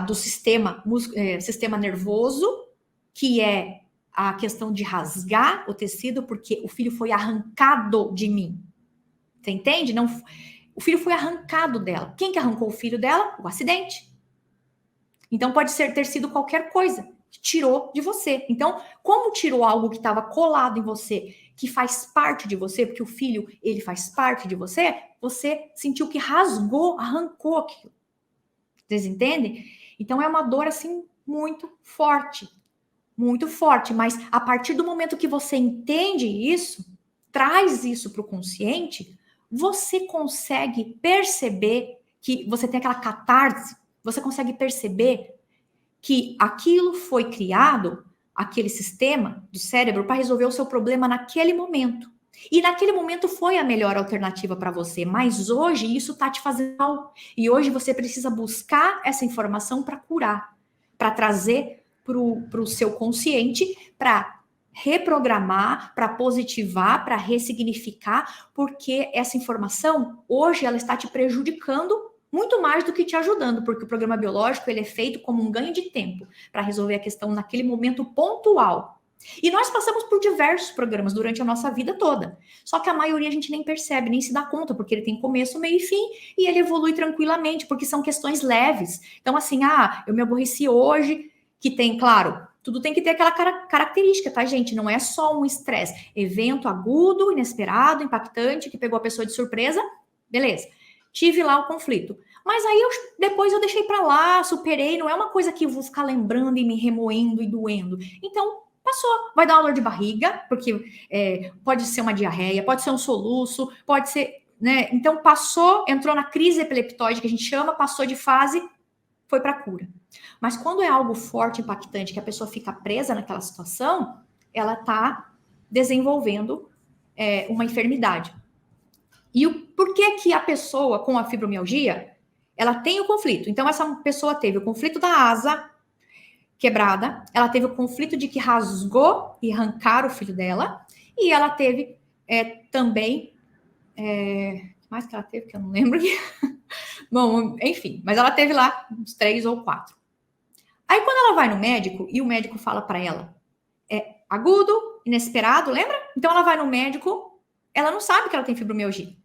do sistema nervoso, que é a questão de rasgar o tecido, porque o filho foi arrancado de mim. Você entende? Não, o filho foi arrancado dela. Quem que arrancou o filho dela? O acidente. Então pode ter sido qualquer coisa que tirou de você. Então, como tirou algo que estava colado em você, que faz parte de você, porque o filho, ele faz parte de você, você sentiu que rasgou, arrancou aquilo. Vocês entendem? Então é uma dor assim muito forte. Muito forte, mas a partir do momento que você entende isso, traz isso para o consciente, você consegue perceber que você tem aquela catarse, você consegue perceber que aquilo foi criado, aquele sistema do cérebro, para resolver o seu problema naquele momento. E naquele momento foi a melhor alternativa para você, mas hoje isso está te fazendo mal. E hoje você precisa buscar essa informação para curar, para trazer para o seu consciente, para reprogramar, para positivar, para ressignificar, porque essa informação hoje ela está te prejudicando muito mais do que te ajudando, porque o programa biológico ele é feito como um ganho de tempo para resolver a questão naquele momento pontual. E nós passamos por diversos programas durante a nossa vida toda. Só que a maioria a gente nem percebe, nem se dá conta, porque ele tem começo, meio e fim, e ele evolui tranquilamente, porque são questões leves. Então, assim, eu me aborreci hoje, que tem, claro, tudo tem que ter aquela característica, tá, gente? Não é só um estresse. Evento agudo, inesperado, impactante, que pegou a pessoa de surpresa, beleza. Tive lá o conflito. Mas aí depois eu deixei para lá, superei, não é uma coisa que eu vou ficar lembrando e me remoendo e doendo. Então, passou. Vai dar uma dor de barriga, porque pode ser uma diarreia, pode ser um soluço, pode ser, né? Então, passou, entrou na crise epileptóide, que a gente chama, passou de fase, foi para cura. Mas quando é algo forte, impactante, que a pessoa fica presa naquela situação, ela está desenvolvendo uma enfermidade. E por que que a pessoa com a fibromialgia, ela tem o conflito? Então, essa pessoa teve o conflito da asa quebrada, ela teve o conflito de que rasgou e arrancaram o filho dela, e ela teve também... mais que ela teve, que eu não lembro aqui. Bom, enfim, mas ela teve lá uns 3 ou 4. Aí, quando ela vai no médico, e o médico fala para ela, agudo, inesperado, lembra? Então, ela vai no médico, ela não sabe que ela tem fibromialgia.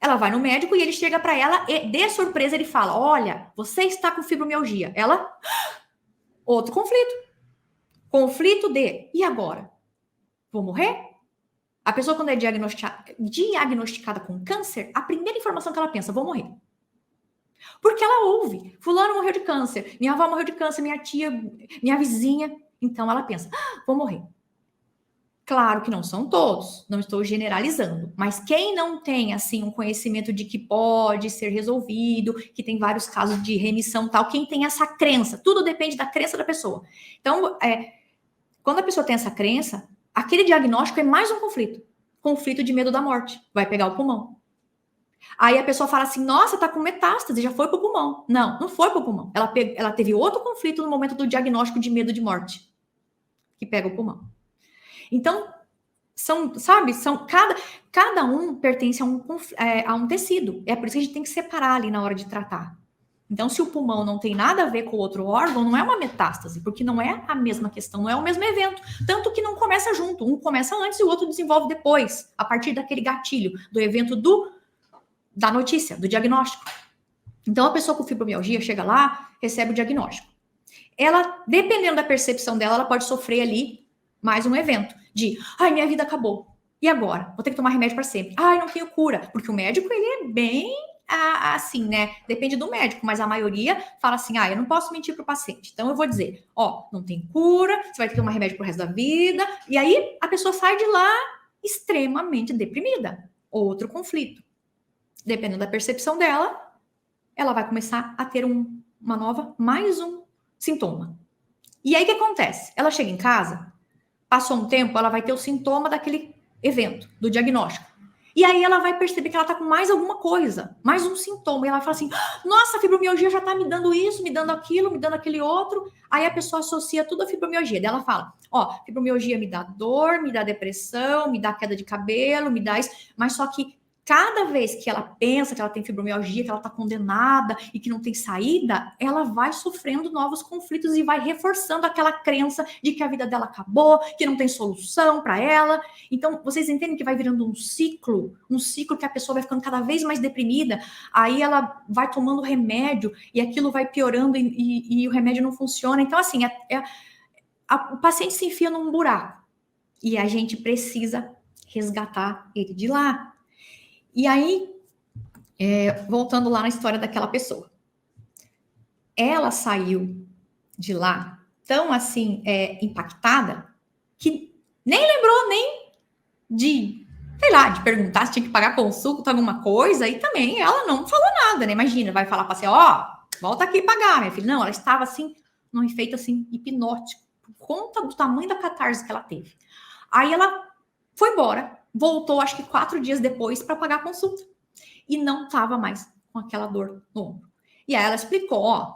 Ela vai no médico e ele chega para ela e, de surpresa, ele fala, olha, você está com fibromialgia. Ela, outro conflito. Conflito de, e agora? Vou morrer? A pessoa, quando é diagnosticada com câncer, a primeira informação que ela pensa, vou morrer. Porque ela ouve, fulano morreu de câncer, minha avó morreu de câncer, minha tia, minha vizinha. Então ela pensa, vou morrer. Claro que não são todos, não estou generalizando, mas quem não tem, assim, um conhecimento de que pode ser resolvido, que tem vários casos de remissão e tal, quem tem essa crença, tudo depende da crença da pessoa. Então, quando a pessoa tem essa crença, aquele diagnóstico é mais um conflito de medo da morte, vai pegar o pulmão. Aí a pessoa fala assim, nossa, tá com metástase, já foi pro pulmão. Não, não foi pro pulmão. Ela teve outro conflito no momento do diagnóstico de medo de morte, que pega o pulmão. Então, cada um pertence a um tecido. É por isso que a gente tem que separar ali na hora de tratar. Então, se o pulmão não tem nada a ver com o outro órgão, não é uma metástase, porque não é a mesma questão, não é o mesmo evento. Tanto que não começa junto. Um começa antes e o outro desenvolve depois, a partir daquele gatilho, do evento da notícia, do diagnóstico. Então, a pessoa com fibromialgia chega lá, recebe o diagnóstico. Ela, dependendo da percepção dela, ela pode sofrer ali mais um evento de, ai, minha vida acabou. E agora? Vou ter que tomar remédio para sempre. Ai, não tenho cura. Porque o médico, ele é bem assim, né? Depende do médico, mas a maioria fala assim, eu não posso mentir pro paciente. Então eu vou dizer, não tem cura, você vai ter que tomar remédio pro resto da vida. E aí a pessoa sai de lá extremamente deprimida. Outro conflito. Dependendo da percepção dela, ela vai começar a ter mais um sintoma. E aí o que acontece? Ela chega em casa, passou um tempo, ela vai ter o sintoma daquele evento, do diagnóstico. E aí ela vai perceber que ela tá com mais alguma coisa, mais um sintoma. E ela vai falar assim, nossa, a fibromialgia já tá me dando isso, me dando aquilo, me dando aquele outro. Aí a pessoa associa tudo à fibromialgia. Daí ela fala, fibromialgia me dá dor, me dá depressão, me dá queda de cabelo, me dá isso. Mas só que cada vez que ela pensa que ela tem fibromialgia, que ela está condenada e que não tem saída, ela vai sofrendo novos conflitos e vai reforçando aquela crença de que a vida dela acabou, que não tem solução para ela. Então, vocês entendem que vai virando um ciclo que a pessoa vai ficando cada vez mais deprimida, aí ela vai tomando remédio e aquilo vai piorando e o remédio não funciona. Então, assim, o paciente se enfia num buraco e a gente precisa resgatar ele de lá. E aí, voltando lá na história daquela pessoa. Ela saiu de lá tão, assim, impactada, que nem lembrou de perguntar se tinha que pagar consulta, alguma coisa, e também ela não falou nada, né? Imagina, vai falar para você, volta aqui e pagar, minha filha. Não, ela estava, assim, num efeito, assim, hipnótico, por conta do tamanho da catarse que ela teve. Aí ela foi embora, voltou, acho que 4 dias depois, para pagar a consulta. E não estava mais com aquela dor no ombro. E aí ela explicou,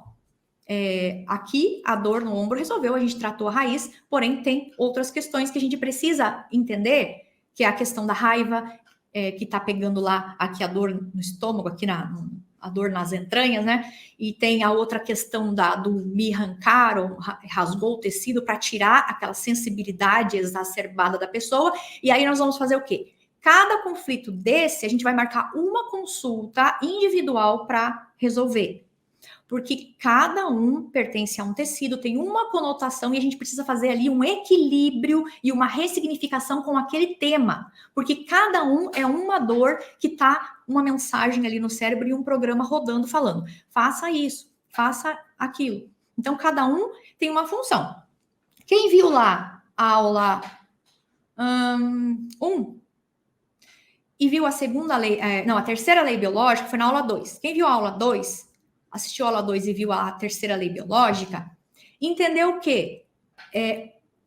aqui a dor no ombro resolveu, a gente tratou a raiz, porém tem outras questões que a gente precisa entender, que é a questão da raiva, que está pegando lá, aqui a dor no estômago, aqui a dor nas entranhas, né? E tem a outra questão do me arrancaram, rasgou o tecido para tirar aquela sensibilidade exacerbada da pessoa. E aí nós vamos fazer o quê? Cada conflito desse, a gente vai marcar uma consulta individual para resolver. Porque cada um pertence a um tecido, tem uma conotação e a gente precisa fazer ali um equilíbrio e uma ressignificação com aquele tema. Porque cada um é uma dor que está uma mensagem ali no cérebro e um programa rodando falando, faça isso, faça aquilo. Então, cada um tem uma função. Quem viu lá a aula 1 e viu a terceira lei biológica, foi na aula 2. Quem viu a aula 2, assistiu a aula 2 e viu a terceira lei biológica, entendeu que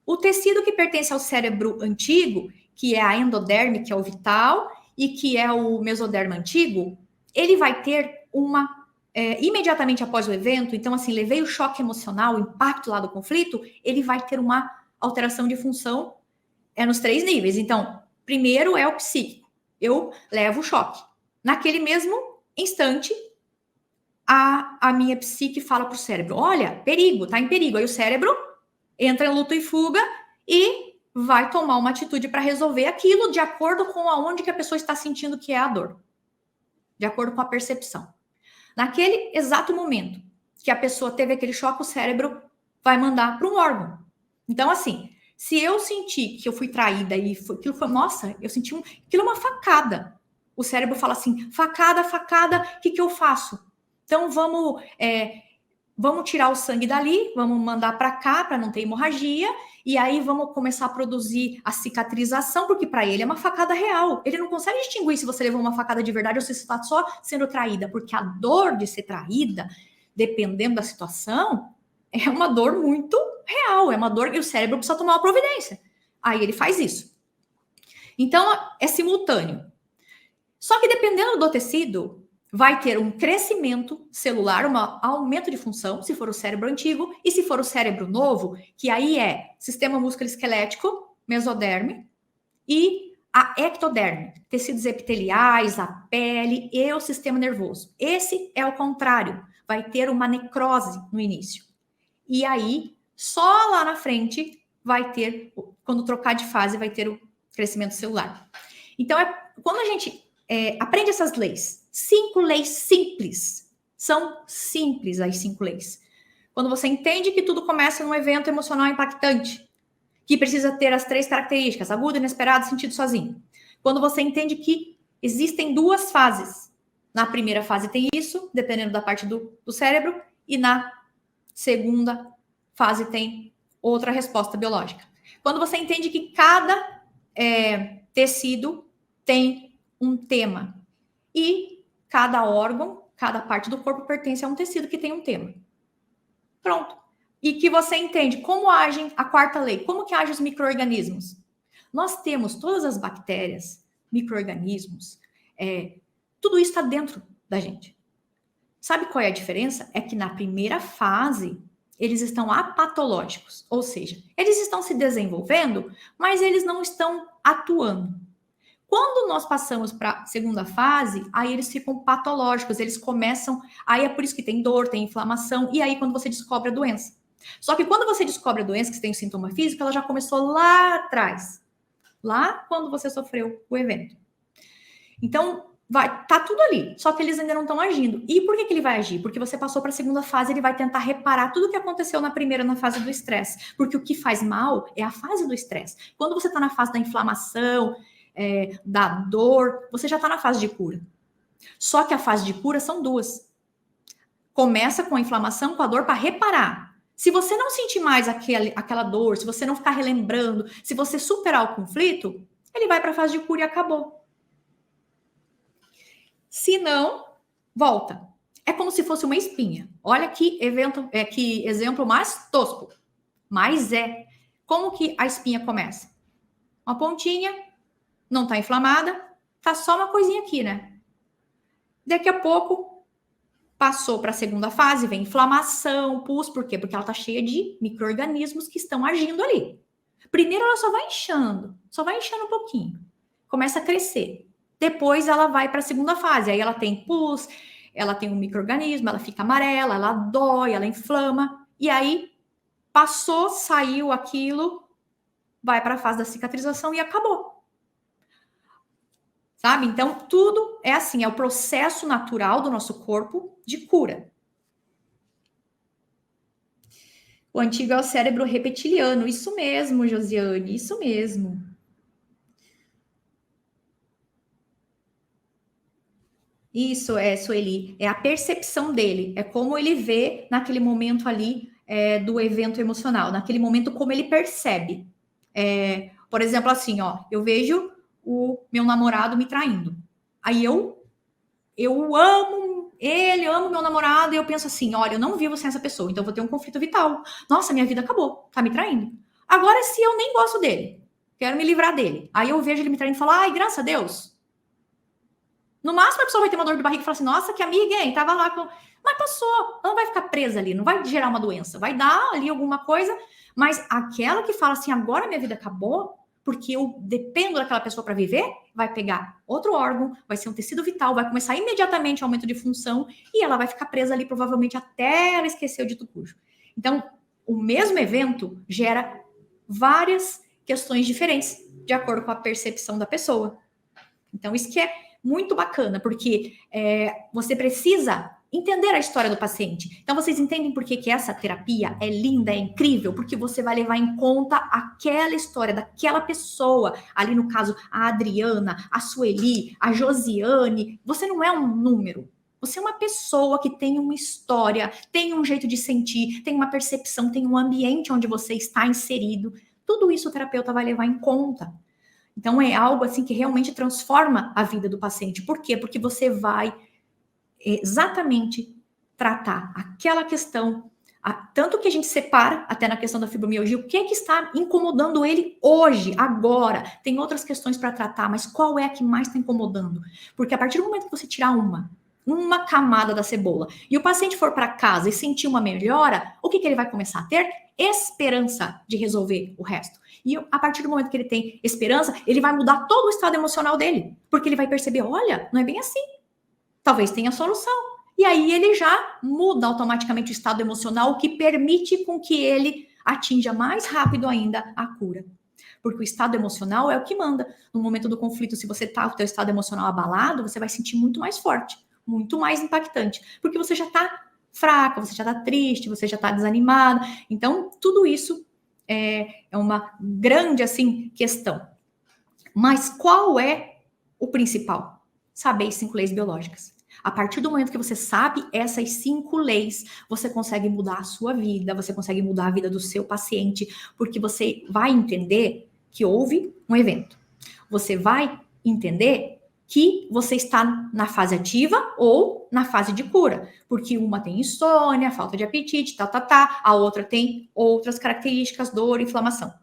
o tecido que pertence ao cérebro antigo, que é a endoderme, que é o vital, e que é o mesoderma antigo, ele vai ter imediatamente após o evento, então assim, levei o choque emocional, o impacto lá do conflito, ele vai ter uma alteração de função nos 3 níveis. Então, primeiro é o psíquico, eu levo o choque. Naquele mesmo instante, a minha psique fala para o cérebro, olha, perigo, tá em perigo. Aí o cérebro entra em luto e fuga e vai tomar uma atitude para resolver aquilo de acordo com aonde que a pessoa está sentindo que é a dor. De acordo com a percepção. Naquele exato momento que a pessoa teve aquele choque, o cérebro vai mandar para um órgão. Então, assim, se eu senti que eu fui traída e aquilo foi, nossa, eu senti aquilo é uma facada. O cérebro fala assim, facada, o que eu faço? Então, vamos vamos tirar o sangue dali, vamos mandar para cá para não ter hemorragia, e aí vamos começar a produzir a cicatrização, porque para ele é uma facada real. Ele não consegue distinguir se você levou uma facada de verdade ou se você está só sendo traída, porque a dor de ser traída, dependendo da situação, é uma dor muito real, é uma dor que o cérebro precisa tomar uma providência. Aí ele faz isso. Então, é simultâneo. Só que dependendo do tecido, vai ter um crescimento celular, um aumento de função, se for o cérebro antigo, e se for o cérebro novo, que aí é sistema músculo-esquelético, mesoderme, e a ectoderme, tecidos epiteliais, a pele e o sistema nervoso. Esse é o contrário, vai ter uma necrose no início. E aí, só lá na frente, vai ter, quando trocar de fase, vai ter o crescimento celular. Então, quando a gente aprende essas leis, 5 leis simples, são simples as 5 leis. Quando você entende que tudo começa num evento emocional impactante, que precisa ter as 3 características, agudo, inesperado, sentido sozinho. Quando você entende que existem 2 fases. Na primeira fase tem isso, dependendo da parte do cérebro, e na segunda fase tem outra resposta biológica. Quando você entende que cada tecido tem um tema e cada órgão, cada parte do corpo pertence a um tecido que tem um tema. Pronto. E que você entende como agem a 4ª lei, como que agem os micro-organismos. Nós temos todas as bactérias, micro-organismos, tudo isso está dentro da gente. Sabe qual é a diferença? É que na primeira fase, eles estão apatológicos, ou seja, eles estão se desenvolvendo, mas eles não estão atuando. Quando nós passamos para a segunda fase, aí eles ficam patológicos, eles começam, aí é por isso que tem dor, tem inflamação, e aí quando você descobre a doença. Só que quando você descobre a doença, que você tem um sintoma físico, ela já começou lá atrás, lá quando você sofreu o evento. Então, tá tudo ali, só que eles ainda não estão agindo. E por que ele vai agir? Porque você passou para a segunda fase, ele vai tentar reparar tudo o que aconteceu na primeira, na fase do estresse. Porque o que faz mal é a fase do estresse. Quando você está na fase da inflamação, da dor, você já está na fase de cura. Só que a fase de cura são 2. Começa com a inflamação, com a dor para reparar. Se você não sentir mais aquela dor, se você não ficar relembrando, se você superar o conflito, ele vai para a fase de cura e acabou. Se não, volta. É como se fosse uma espinha. Olha que exemplo mais tosco. Mas como que a espinha começa? Uma pontinha, não está inflamada, tá só uma coisinha aqui, né? Daqui a pouco, passou para a segunda fase, vem inflamação, pus, por quê? Porque ela tá cheia de micro-organismos que estão agindo ali. Primeiro ela só vai inchando um pouquinho, começa a crescer. Depois ela vai para a segunda fase, aí ela tem pus, ela tem um micro-organismo, ela fica amarela, ela dói, ela inflama, e aí passou, saiu aquilo, vai para a fase da cicatrização e acabou. Sabe? Então, tudo é assim, é o processo natural do nosso corpo de cura. O antigo é o cérebro reptiliano. Isso mesmo, Josiane, isso mesmo. Isso, Sueli. É a percepção dele. É como ele vê naquele momento ali do evento emocional. Naquele momento, como ele percebe. Por exemplo, assim, ó, eu vejo o meu namorado me traindo. Aí eu amo ele, amo meu namorado, e eu penso assim, olha, eu não vivo sem essa pessoa, então eu vou ter um conflito vital. Nossa, minha vida acabou, tá me traindo. Agora, se eu nem gosto dele, quero me livrar dele, aí eu vejo ele me traindo e falo, ai, graças a Deus. No máximo, a pessoa vai ter uma dor de barriga e fala assim, nossa, que amiga, hein, tava lá com... Mas passou, ela não vai ficar presa ali, não vai gerar uma doença, vai dar ali alguma coisa, mas aquela que fala assim, agora minha vida acabou, porque eu dependo daquela pessoa para viver, vai pegar outro órgão, vai ser um tecido vital, vai começar imediatamente aumento de função e ela vai ficar presa ali provavelmente até ela esquecer o dito cujo. Então, o mesmo evento gera várias questões diferentes de acordo com a percepção da pessoa. Então, isso que é muito bacana, porque você precisa entender a história do paciente. Então, vocês entendem por que essa terapia é linda, é incrível? Porque você vai levar em conta aquela história daquela pessoa. Ali, no caso, a Adriana, a Sueli, a Josiane. Você não é um número. Você é uma pessoa que tem uma história, tem um jeito de sentir, tem uma percepção, tem um ambiente onde você está inserido. Tudo isso o terapeuta vai levar em conta. Então, é algo assim que realmente transforma a vida do paciente. Por quê? Porque você vai exatamente tratar aquela questão, tanto que a gente separa, até na questão da fibromialgia, o que é que está incomodando ele hoje, agora. Tem outras questões para tratar, mas qual é a que mais está incomodando? Porque a partir do momento que você tirar uma camada da cebola, e o paciente for para casa e sentir uma melhora, o que ele vai começar a ter? Esperança de resolver o resto. E a partir do momento que ele tem esperança, ele vai mudar todo o estado emocional dele, porque ele vai perceber, olha, não é bem assim. Talvez tenha solução. E aí ele já muda automaticamente o estado emocional, o que permite com que ele atinja mais rápido ainda a cura. Porque o estado emocional é o que manda. No momento do conflito, se você está com o teu estado emocional abalado, você vai sentir muito mais forte, muito mais impactante. Porque você já está fraca, você já está triste, você já está desanimada. Então, tudo isso é uma grande, assim, questão. Mas qual é o principal? Saber as 5 leis biológicas. A partir do momento que você sabe essas 5 leis, você consegue mudar a sua vida, você consegue mudar a vida do seu paciente, porque você vai entender que houve um evento. Você vai entender que você está na fase ativa ou na fase de cura, porque uma tem insônia, falta de apetite, a outra tem outras características, dor, inflamação.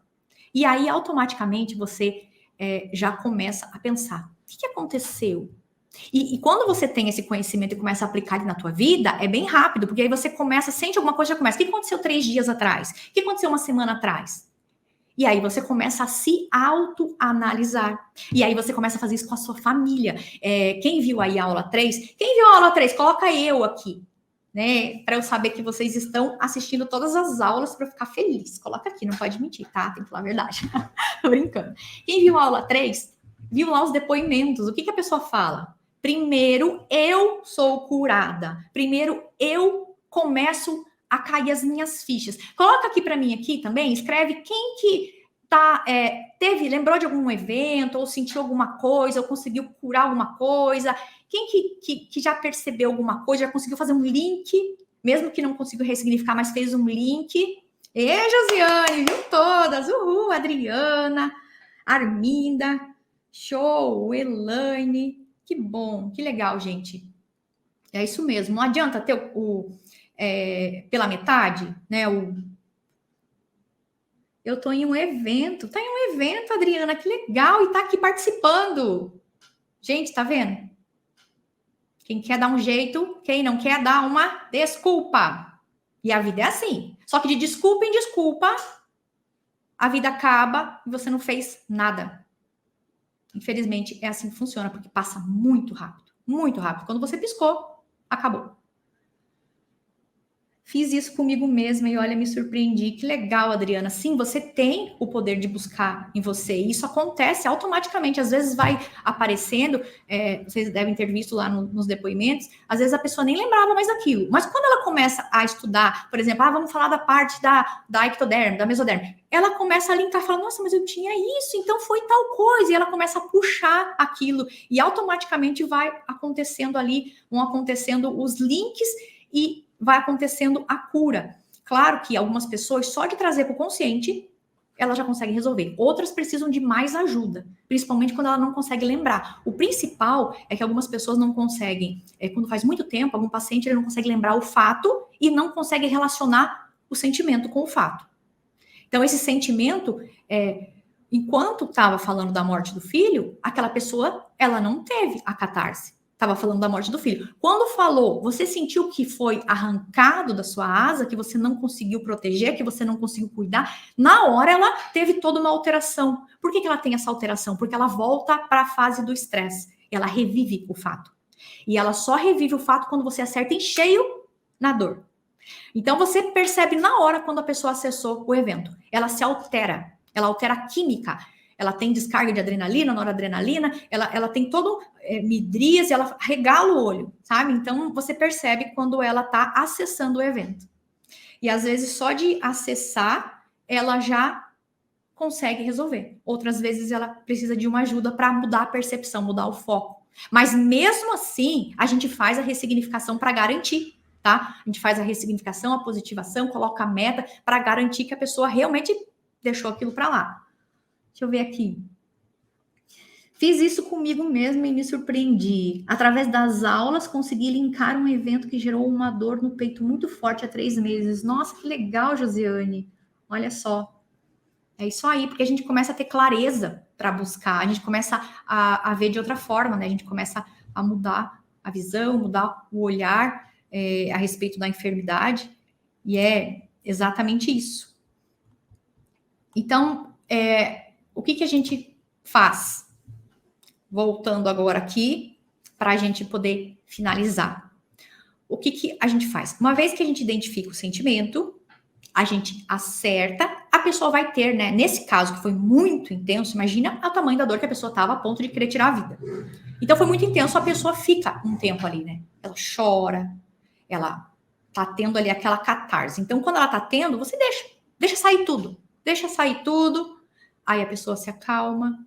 E aí, automaticamente, você já começa a pensar, o que aconteceu? E quando você tem esse conhecimento e começa a aplicar ele na tua vida, é bem rápido, porque aí você começa, sente alguma coisa, já começa. O que aconteceu 3 dias atrás? O que aconteceu uma semana atrás? E aí você começa a se autoanalisar. E aí você começa a fazer isso com a sua família. Quem viu aí a aula 3? Quem viu a aula 3? Coloca eu aqui, né? Para eu saber que vocês estão assistindo todas as aulas para eu ficar feliz. Coloca aqui, não pode mentir, tá? Tem que falar a verdade. Tô brincando. Quem viu a aula 3, viu lá os depoimentos. O que a pessoa fala? Primeiro, eu sou curada. Primeiro, eu começo a cair as minhas fichas. Coloca aqui para mim aqui também, escreve quem que lembrou de algum evento, ou sentiu alguma coisa, ou conseguiu curar alguma coisa. Quem que já percebeu alguma coisa, já conseguiu fazer um link, mesmo que não conseguiu ressignificar, mas fez um link. Josiane, viu todas? Uhul, Adriana, Arminda, show, Elaine. Que bom, que legal, gente. É isso mesmo. Não adianta ter pela metade, né? Eu tô em um evento. Tá em um evento, Adriana, que legal. E tá aqui participando. Gente, tá vendo? Quem quer dar um jeito, quem não quer dar uma desculpa. E a vida é assim. Só que de desculpa em desculpa, a vida acaba e você não fez nada. Infelizmente, é assim que funciona, porque passa muito rápido. Muito rápido. Quando você piscou, acabou. Fiz isso comigo mesma e olha, me surpreendi. Que legal, Adriana. Sim, você tem o poder de buscar em você. E isso acontece automaticamente. Às vezes vai aparecendo, vocês devem ter visto lá nos depoimentos, às vezes a pessoa nem lembrava mais daquilo. Mas quando ela começa a estudar, por exemplo, vamos falar da parte da ectoderme, da mesoderme, ela começa a linkar, fala, nossa, mas eu tinha isso, então foi tal coisa. E ela começa a puxar aquilo. E automaticamente vai acontecendo ali, vão acontecendo os links e vai acontecendo a cura. Claro que algumas pessoas, só de trazer para o consciente, elas já conseguem resolver. Outras precisam de mais ajuda, principalmente quando ela não consegue lembrar. O principal é que algumas pessoas não conseguem, quando faz muito tempo, algum paciente ele não consegue lembrar o fato e não consegue relacionar o sentimento com o fato. Então, esse sentimento, enquanto estava falando da morte do filho, aquela pessoa, ela não teve a catarse. Estava falando da morte do filho. Quando falou, você sentiu que foi arrancado da sua asa, que você não conseguiu proteger, que você não conseguiu cuidar, na hora ela teve toda uma alteração. Por que ela tem essa alteração? Porque ela volta para a fase do estresse. Ela revive o fato. E ela só revive o fato quando você acerta em cheio na dor. Então você percebe na hora quando a pessoa acessou o evento. Ela se altera. Ela altera a química. Ela tem descarga de adrenalina, noradrenalina, ela tem todo midríase, ela regala o olho, sabe? Então, você percebe quando ela está acessando o evento. E, às vezes, só de acessar, ela já consegue resolver. Outras vezes, ela precisa de uma ajuda para mudar a percepção, mudar o foco. Mas mesmo assim, a gente faz a ressignificação para garantir, tá? A gente faz a ressignificação, a positivação, coloca a meta para garantir que a pessoa realmente deixou aquilo para lá. Deixa eu ver aqui. Fiz isso comigo mesma e me surpreendi. Através das aulas, consegui linkar um evento que gerou uma dor no peito muito forte há 3 meses. Nossa, que legal, Josiane. Olha só. É isso aí, porque a gente começa a ter clareza para buscar, a gente começa a ver de outra forma, né? A gente começa a mudar a visão, mudar o olhar a respeito da enfermidade, e é exatamente isso. Então, o que a gente faz? Voltando agora aqui, para a gente poder finalizar. O que a gente faz? Uma vez que a gente identifica o sentimento, a gente acerta, a pessoa vai ter, né? Nesse caso, que foi muito intenso, imagina o tamanho da dor que a pessoa estava a ponto de querer tirar a vida. Então, foi muito intenso, a pessoa fica um tempo ali, né? Ela chora, ela tá tendo ali aquela catarse. Então, quando ela tá tendo, você deixa sair tudo. Deixa sair tudo, aí a pessoa se acalma.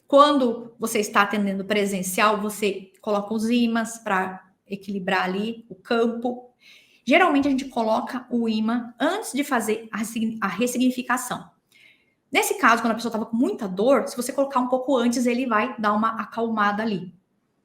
Quando você está atendendo presencial, você coloca os ímãs para equilibrar ali o campo. Geralmente a gente coloca o ímã antes de fazer a ressignificação. Nesse caso, quando a pessoa estava com muita dor, se você colocar um pouco antes, ele vai dar uma acalmada ali.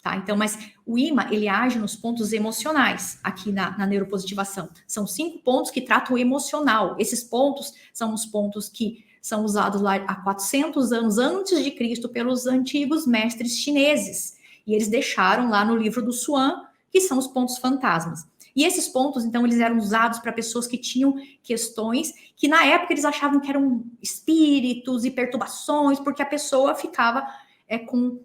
Tá? Então, mas o ímã, ele age nos pontos emocionais aqui na neuropositivação. São 5 pontos que tratam o emocional. Esses pontos são os pontos que são usados lá há 400 anos antes de Cristo pelos antigos mestres chineses. E eles deixaram lá no livro do Xuan, que são os pontos fantasmas. E esses pontos, então, eles eram usados para pessoas que tinham questões que, na época, eles achavam que eram espíritos e perturbações, porque a pessoa ficava com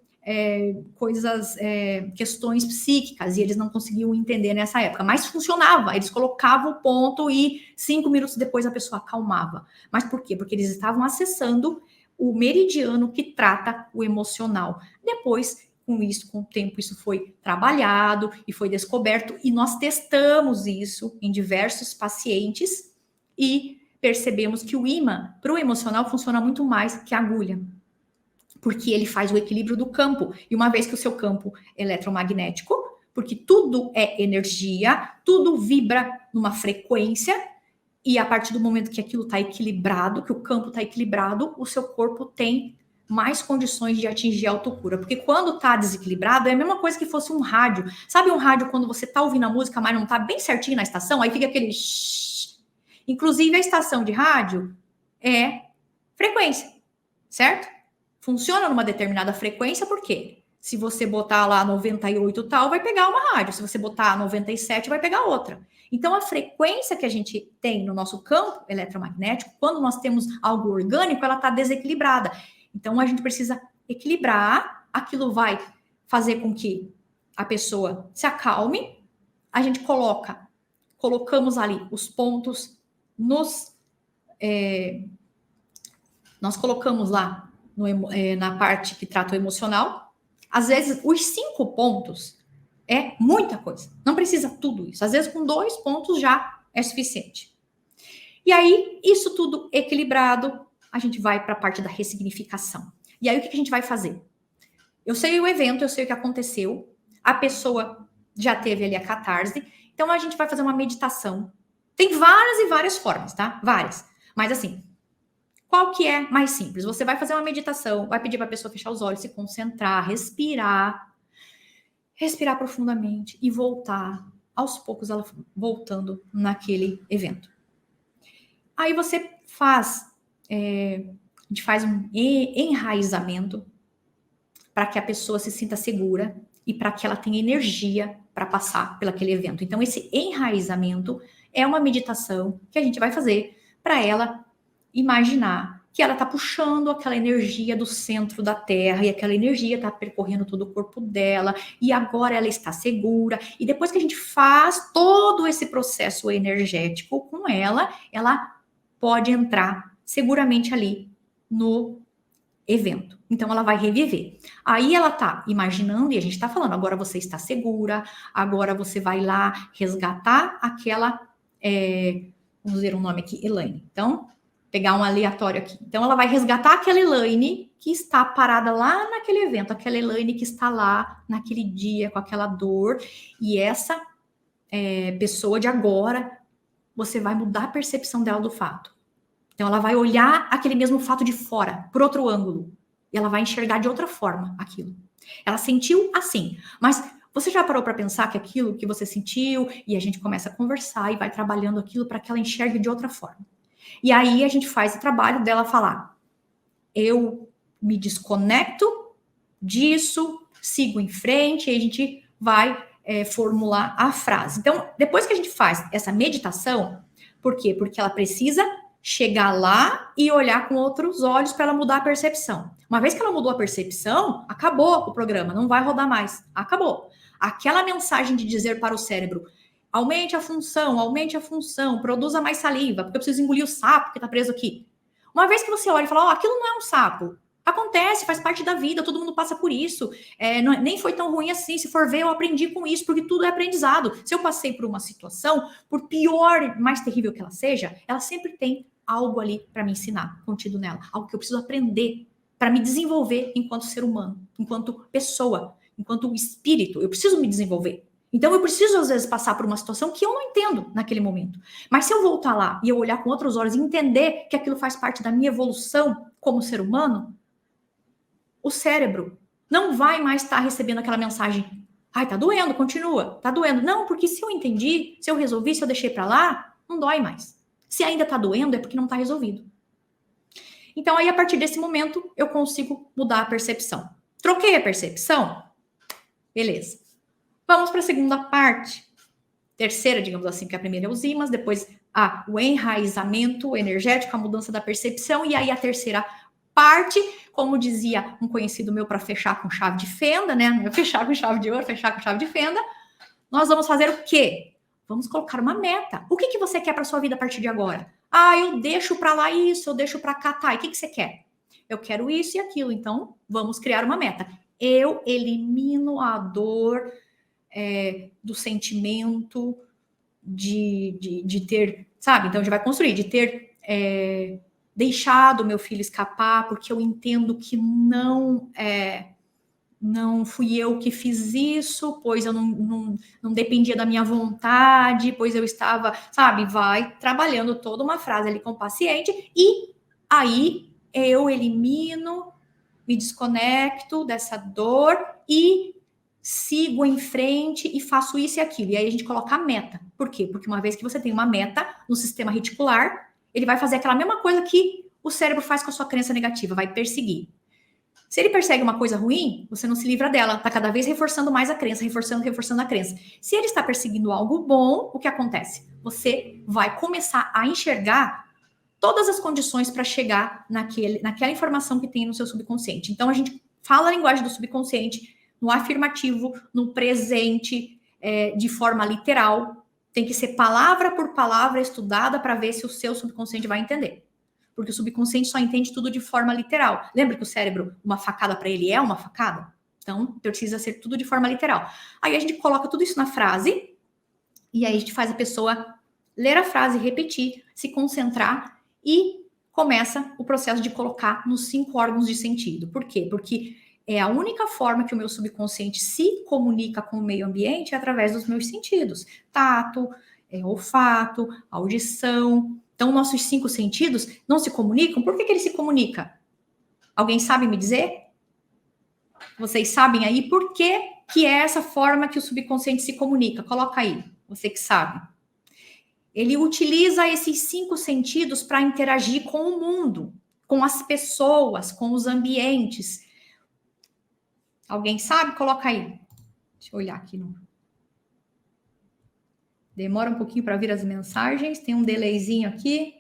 questões psíquicas, e eles não conseguiam entender nessa época. Mas funcionava, eles colocavam o ponto e 5 minutos depois a pessoa acalmava. Mas por quê? Porque eles estavam acessando o meridiano que trata o emocional. Depois, com o tempo, isso foi trabalhado e foi descoberto, e nós testamos isso em diversos pacientes e percebemos que o ímã para o emocional funciona muito mais que a agulha, porque ele faz o equilíbrio do campo. E uma vez que o seu campo é eletromagnético, porque tudo é energia, tudo vibra numa frequência, e a partir do momento que aquilo está equilibrado, que o campo está equilibrado, o seu corpo tem mais condições de atingir a autocura. Porque quando está desequilibrado, é a mesma coisa que fosse um rádio. Sabe um rádio quando você está ouvindo a música, mas não está bem certinho na estação? Aí fica aquele shhh. Inclusive, a estação de rádio é frequência, certo? Funciona numa determinada frequência, por quê? Se você botar lá 98 tal, vai pegar uma rádio. Se você botar 97, vai pegar outra. Então, a frequência que a gente tem no nosso campo eletromagnético, quando nós temos algo orgânico, ela está desequilibrada. Então, a gente precisa equilibrar. Aquilo vai fazer com que a pessoa se acalme. A gente colocamos ali os pontos nós colocamos lá na parte que trata o emocional. Às vezes, os 5 pontos é muita coisa. Não precisa tudo isso. Às vezes, com 2 pontos já é suficiente. E aí, isso tudo equilibrado, a gente vai para a parte da ressignificação. E aí, o que a gente vai fazer? Eu sei o evento, eu sei o que aconteceu. A pessoa já teve ali a catarse. Então, a gente vai fazer uma meditação. Tem várias e várias formas, tá? Várias. Mas assim, qual que é mais simples? Você vai fazer uma meditação, vai pedir para a pessoa fechar os olhos, se concentrar, respirar profundamente e voltar, aos poucos ela voltando naquele evento. Aí você faz, a gente faz um enraizamento para que a pessoa se sinta segura e para que ela tenha energia para passar pelaquele evento. Então, esse enraizamento é uma meditação que a gente vai fazer para ela imaginar que ela está puxando aquela energia do centro da Terra e aquela energia está percorrendo todo o corpo dela e agora ela está segura. E depois que a gente faz todo esse processo energético com ela, ela pode entrar seguramente ali no evento. Então, ela vai reviver. Aí ela tá imaginando, e a gente tá falando, agora você está segura, agora você vai lá resgatar aquela, vamos ver o nome aqui, Elaine. Então, pegar um aleatório aqui. Então, ela vai resgatar aquela Elaine que está parada lá naquele evento, aquela Elaine que está lá naquele dia com aquela dor, e essa pessoa de agora, você vai mudar a percepção dela do fato. Então, ela vai olhar aquele mesmo fato de fora, por outro ângulo, e ela vai enxergar de outra forma aquilo. Ela sentiu assim, mas você já parou para pensar que aquilo que você sentiu, e a gente começa a conversar e vai trabalhando aquilo para que ela enxergue de outra forma. E aí a gente faz o trabalho dela falar: eu me desconecto disso, sigo em frente, e a gente vai formular a frase. Então, depois que a gente faz essa meditação, por quê? Porque ela precisa chegar lá e olhar com outros olhos para ela mudar a percepção. Uma vez que ela mudou a percepção, acabou o programa, não vai rodar mais. Acabou. Aquela mensagem de dizer para o cérebro: aumente a função, produza mais saliva, porque eu preciso engolir o sapo que está preso aqui. Uma vez que você olha e fala: aquilo não é um sapo. Acontece, faz parte da vida, todo mundo passa por isso. Nem foi tão ruim assim. Se for ver, eu aprendi com isso, porque tudo é aprendizado. Se eu passei por uma situação, por pior, mais terrível que ela seja, ela sempre tem algo ali para me ensinar, contido nela. Algo que eu preciso aprender para me desenvolver enquanto ser humano, enquanto pessoa, enquanto espírito. Eu preciso me desenvolver. Então, eu preciso, às vezes, passar por uma situação que eu não entendo naquele momento. Mas se eu voltar lá e eu olhar com outros olhos e entender que aquilo faz parte da minha evolução como ser humano, o cérebro não vai mais estar recebendo aquela mensagem: ai, tá doendo, continua, tá doendo. Não, porque se eu entendi, se eu resolvi, se eu deixei pra lá, não dói mais. Se ainda tá doendo, é porque não tá resolvido. Então, aí, a partir desse momento, eu consigo mudar a percepção. Troquei a percepção? Beleza. Vamos para a segunda parte. Terceira, digamos assim, que a primeira é os ímãs, depois o enraizamento energético, a mudança da percepção, e aí a terceira parte, como dizia um conhecido meu, para fechar com chave de fenda, né? Não é fechar com chave de ouro, fechar com chave de fenda. Nós vamos fazer o quê? Vamos colocar uma meta. O que você quer para sua vida a partir de agora? Eu deixo para lá isso, eu deixo para cá, tá. E o que você quer? Eu quero isso e aquilo. Então, vamos criar uma meta. Eu elimino a dor do sentimento de ter, sabe? Então, a gente vai construir, de ter deixado meu filho escapar, porque eu entendo que não fui eu que fiz isso, pois eu não dependia da minha vontade, pois eu estava, sabe? Vai trabalhando toda uma frase ali com o paciente, e aí eu elimino, me desconecto dessa dor e sigo em frente e faço isso e aquilo. E aí a gente coloca a meta. Por quê? Porque uma vez que você tem uma meta no sistema reticular, ele vai fazer aquela mesma coisa que o cérebro faz com a sua crença negativa, vai perseguir. Se ele persegue uma coisa ruim, você não se livra dela, está cada vez reforçando mais a crença, reforçando a crença. Se ele está perseguindo algo bom, o que acontece? Você vai começar a enxergar todas as condições para chegar naquela informação que tem no seu subconsciente. Então, a gente fala a linguagem do subconsciente no afirmativo, no presente, de forma literal. Tem que ser palavra por palavra estudada para ver se o seu subconsciente vai entender. Porque o subconsciente só entende tudo de forma literal. Lembra que o cérebro, uma facada para ele é uma facada? Então, precisa ser tudo de forma literal. Aí a gente coloca tudo isso na frase, e aí a gente faz a pessoa ler a frase, repetir, se concentrar, e começa o processo de colocar nos 5 órgãos de sentido. Por quê? Porque é a única forma que o meu subconsciente se comunica com o meio ambiente é através dos meus sentidos. Tato, olfato, audição. Então, nossos 5 sentidos não se comunicam. Por que ele se comunica? Alguém sabe me dizer? Vocês sabem aí por que é essa forma que o subconsciente se comunica? Coloca aí, você que sabe. Ele utiliza esses 5 sentidos para interagir com o mundo, com as pessoas, com os ambientes. Alguém sabe? Coloca aí. Deixa eu olhar aqui. Demora um pouquinho para vir as mensagens. Tem um delayzinho aqui.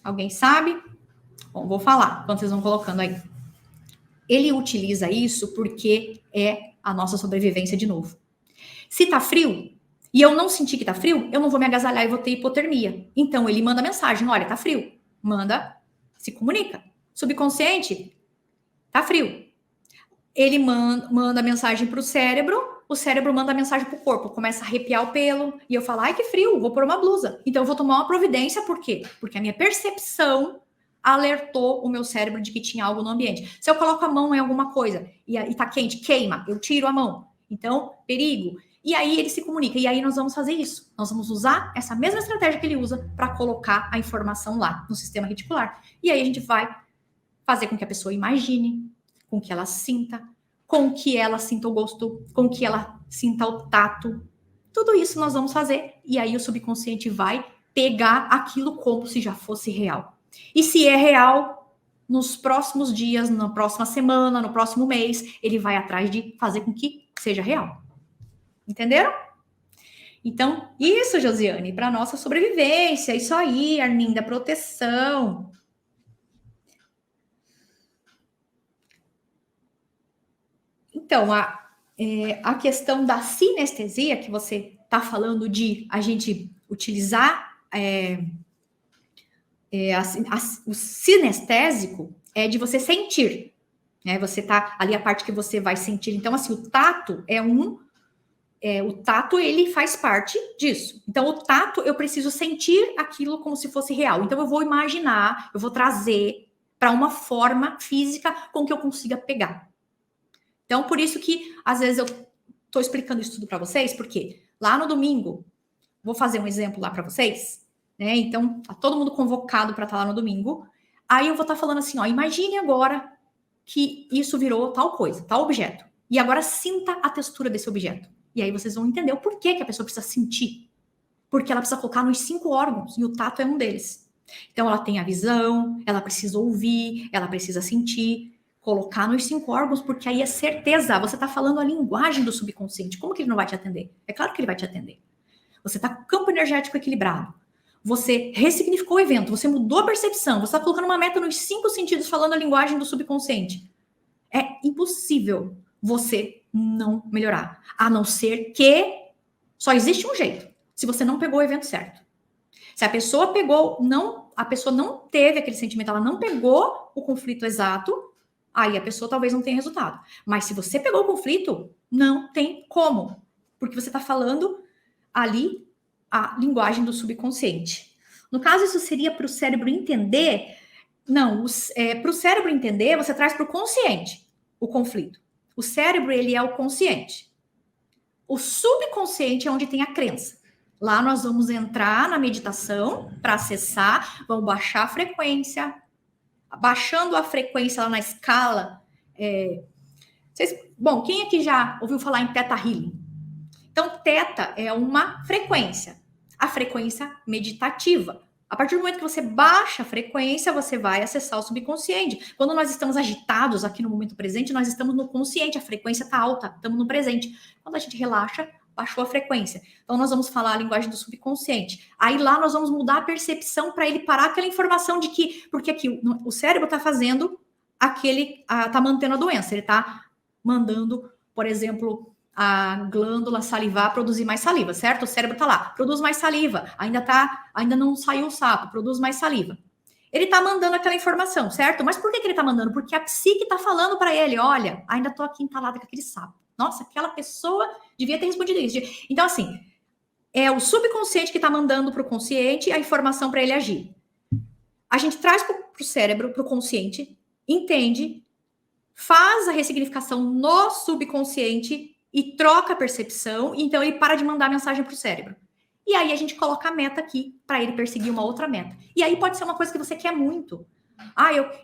Alguém sabe? Bom, vou falar enquanto vocês vão colocando aí. Ele utiliza isso porque é a nossa sobrevivência de novo. Se tá frio e eu não sentir que tá frio, eu não vou me agasalhar e vou ter hipotermia. Então, ele manda mensagem: olha, tá frio. Manda, se comunica. Subconsciente, tá frio. Ele manda mensagem para o cérebro manda mensagem para o corpo, começa a arrepiar o pelo, e eu falo, ai que frio, vou pôr uma blusa. Então eu vou tomar uma providência, por quê? Porque a minha percepção alertou o meu cérebro de que tinha algo no ambiente. Se eu coloco a mão em alguma coisa e tá quente, queima, eu tiro a mão. Então, perigo. E aí ele se comunica, e aí nós vamos fazer isso. Nós vamos usar essa mesma estratégia que ele usa para colocar a informação lá no sistema reticular. E aí a gente vai fazer com que a pessoa imagine, com que ela sinta, com que ela sinta o gosto, com que ela sinta o tato. Tudo isso nós vamos fazer, e aí o subconsciente vai pegar aquilo como se já fosse real. E se é real, nos próximos dias, na próxima semana, no próximo mês, ele vai atrás de fazer com que seja real. Entenderam? Então, isso, Josiane, para nossa sobrevivência, isso aí, Arminda, proteção. Então, a questão da sinestesia, que você está falando de a gente utilizar o sinestésico, é de você sentir. Né? Você tá ali a parte que você vai sentir. Então, assim, o tato o tato, ele faz parte disso. Então, o tato, eu preciso sentir aquilo como se fosse real. Então, eu vou imaginar, eu vou trazer para uma forma física com que eu consiga pegar. Então, por isso que, às vezes, eu estou explicando isso tudo para vocês, porque lá no domingo, vou fazer um exemplo lá para vocês, né? Então, tá todo mundo convocado para estar lá no domingo. Aí eu vou estar falando assim, ó, imagine agora que isso virou tal coisa, tal objeto. E agora sinta a textura desse objeto. E aí vocês vão entender o porquê que a pessoa precisa sentir. Porque ela precisa colocar nos 5 órgãos, e o tato é um deles. Então, ela tem a visão, ela precisa ouvir, ela precisa sentir, colocar nos 5 órgãos, porque aí é certeza, você está falando a linguagem do subconsciente. Como que ele não vai te atender? É claro que ele vai te atender. Você está com o campo energético equilibrado. Você ressignificou o evento, você mudou a percepção, você está colocando uma meta nos 5 sentidos, falando a linguagem do subconsciente. É impossível você não melhorar. A não ser que só existe um jeito. Se você não pegou o evento certo. Se a pessoa a pessoa não teve aquele sentimento, ela não pegou o conflito exato, aí a pessoa talvez não tenha resultado. Mas se você pegou o conflito, não tem como. Porque você está falando ali a linguagem do subconsciente. No caso, isso seria para o cérebro entender. Não, para o cérebro entender, você traz para o consciente o conflito. O cérebro, ele é o consciente. O subconsciente é onde tem a crença. Lá nós vamos entrar na meditação para acessar, vamos baixar a frequência. Baixando a frequência lá na escala. Bom, quem aqui já ouviu falar em Theta Healing? Então, Theta é uma frequência. A frequência meditativa. A partir do momento que você baixa a frequência, você vai acessar o subconsciente. Quando nós estamos agitados aqui no momento presente, nós estamos no consciente, a frequência está alta, estamos no presente. Quando a gente relaxa, baixou a frequência. Então, nós vamos falar a linguagem do subconsciente. Aí lá nós vamos mudar a percepção para ele parar aquela informação de que... Porque aqui o cérebro está fazendo está mantendo a doença. Ele está mandando, por exemplo, a glândula salivar produzir mais saliva, certo? O cérebro tá lá, produz mais saliva, ainda não saiu o sapo, produz mais saliva. Ele tá mandando aquela informação, certo? Mas por que ele tá mandando? Porque a psique tá falando para ele, olha, ainda tô aqui entalada com aquele sapo. Nossa, aquela pessoa devia ter respondido isso. Então, assim, é o subconsciente que tá mandando pro consciente a informação para ele agir. A gente traz pro cérebro, pro consciente, entende, faz a ressignificação no subconsciente e troca a percepção, então ele para de mandar mensagem para o cérebro. E aí a gente coloca a meta aqui para ele perseguir uma outra meta. E aí pode ser uma coisa que você quer muito.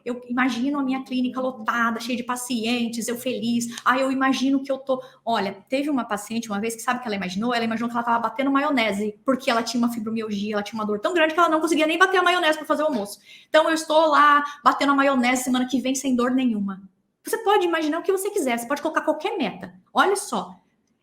Eu imagino a minha clínica lotada, cheia de pacientes, eu feliz. Eu imagino que eu tô... Olha, teve uma paciente uma vez que sabe o que ela imaginou? Ela imaginou que ela estava batendo maionese, porque ela tinha uma fibromialgia, ela tinha uma dor tão grande que ela não conseguia nem bater a maionese para fazer o almoço. Então eu estou lá batendo a maionese semana que vem sem dor nenhuma. Você pode imaginar o que você quiser, você pode colocar qualquer meta. Olha só,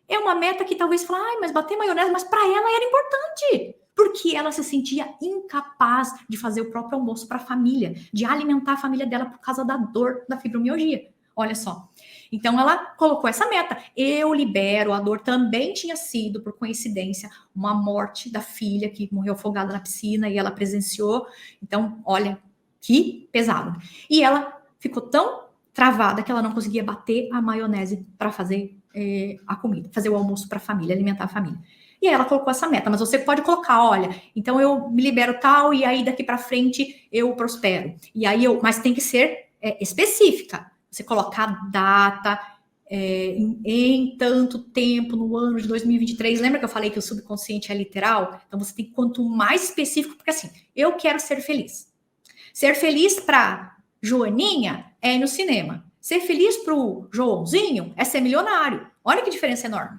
é uma meta que talvez fale, mas bater maionese, mas para ela era importante, porque ela se sentia incapaz de fazer o próprio almoço para a família, de alimentar a família dela por causa da dor da fibromialgia. Olha só. Então ela colocou essa meta. Eu libero, a dor também tinha sido, por coincidência, uma morte da filha que morreu afogada na piscina e ela presenciou. Então, olha, que pesado. E ela ficou tão travada, que ela não conseguia bater a maionese para fazer a comida, fazer o almoço para a família, alimentar a família. E aí ela colocou essa meta, mas você pode colocar, olha, então eu me libero tal, e aí daqui para frente eu prospero. E aí mas tem que ser específica. Você colocar a data, em tanto tempo, no ano de 2023. Lembra que eu falei que o subconsciente é literal? Então você tem quanto mais específico, porque assim, eu quero ser feliz. Ser feliz para Joaninha é ir no cinema. Ser feliz pro Joãozinho é ser milionário. Olha que diferença enorme.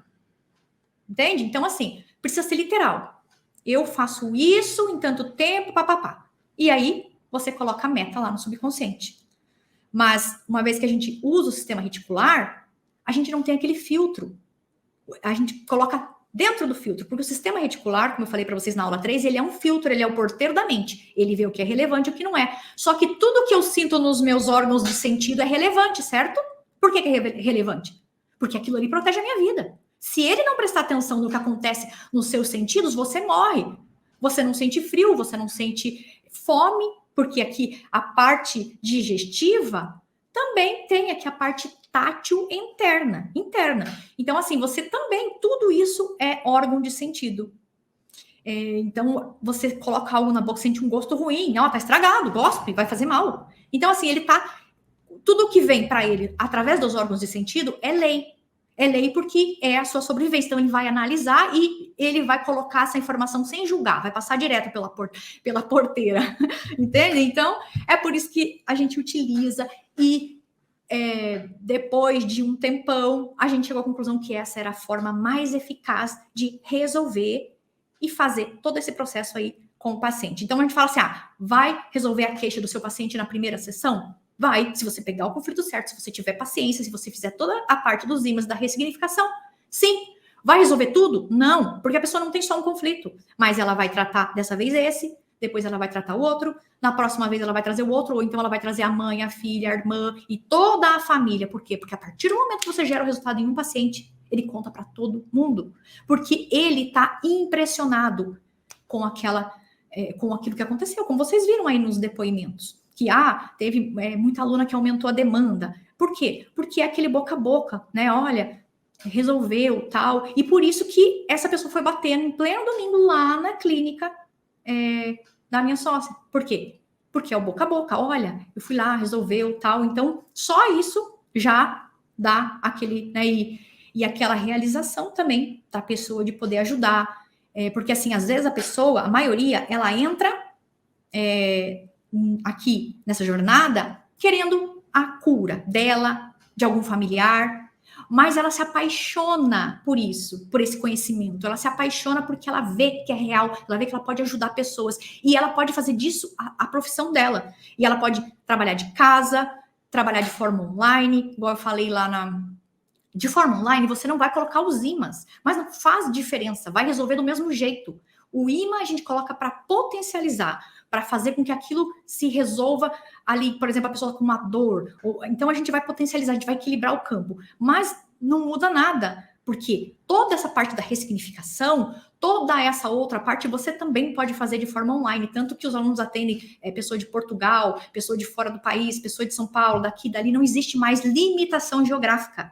Entende? Então, assim, precisa ser literal. Eu faço isso em tanto tempo, papapá. E aí, você coloca a meta lá no subconsciente. Mas, uma vez que a gente usa o sistema reticular, a gente não tem aquele filtro. A gente coloca dentro do filtro, porque o sistema reticular, como eu falei para vocês na aula 3, ele é um filtro, ele é o porteiro da mente. Ele vê o que é relevante e o que não é. Só que tudo que eu sinto nos meus órgãos de sentido é relevante, certo? Por que é relevante? Porque aquilo ali protege a minha vida. Se ele não prestar atenção no que acontece nos seus sentidos, você morre. Você não sente frio, você não sente fome, porque aqui a parte digestiva também tem aqui a parte tátil interna. Então, assim, você também, tudo isso é órgão de sentido. Então, você coloca algo na boca, sente um gosto ruim, ó, tá estragado, gospe, vai fazer mal. Então, assim, ele tá... Tudo que vem para ele através dos órgãos de sentido é lei. É lei porque é a sua sobrevivência. Então, ele vai analisar e ele vai colocar essa informação sem julgar, vai passar direto pela porteira. Entende? Então, é por isso que a gente utiliza e depois de um tempão, a gente chegou à conclusão que essa era a forma mais eficaz de resolver e fazer todo esse processo aí com o paciente. Então, a gente fala assim, vai resolver a queixa do seu paciente na primeira sessão? Vai, se você pegar o conflito certo, se você tiver paciência, se você fizer toda a parte dos ímãs da ressignificação. Sim. Vai resolver tudo? Não, porque a pessoa não tem só um conflito, mas ela vai tratar dessa vez esse, depois ela vai tratar o outro, na próxima vez ela vai trazer o outro, ou então ela vai trazer a mãe, a filha, a irmã e toda a família. Por quê? Porque a partir do momento que você gera o resultado em um paciente, ele conta para todo mundo, porque ele está impressionado com aquilo que aconteceu, como vocês viram aí nos depoimentos. Que teve muita aluna que aumentou a demanda. Por quê? Porque é aquele boca a boca, né? Olha, resolveu, tal. E por isso que essa pessoa foi batendo em pleno domingo lá na clínica da minha sócia. Por quê? Porque é o boca a boca. Olha, eu fui lá, resolveu, tal. Então, só isso já dá aquele, né? E aquela realização também da pessoa de poder ajudar. Porque, assim, às vezes a maioria, ela entra aqui nessa jornada querendo a cura dela, de algum familiar, mas ela se apaixona por isso, por esse conhecimento. Ela se apaixona porque ela vê que é real, ela vê que ela pode ajudar pessoas e ela pode fazer disso a profissão dela. E ela pode trabalhar de casa, trabalhar de forma online, igual eu falei lá de forma online, você não vai colocar os ímãs, mas não faz diferença, vai resolver do mesmo jeito. O imã a gente coloca para potencializar, para fazer com que aquilo se resolva ali, por exemplo, a pessoa com uma dor. Então a gente vai potencializar, a gente vai equilibrar o campo, mas não muda nada, porque toda essa parte da ressignificação, toda essa outra parte você também pode fazer de forma online, tanto que os alunos atendem pessoa de Portugal, pessoa de fora do país, pessoa de São Paulo, daqui, dali, não existe mais limitação geográfica.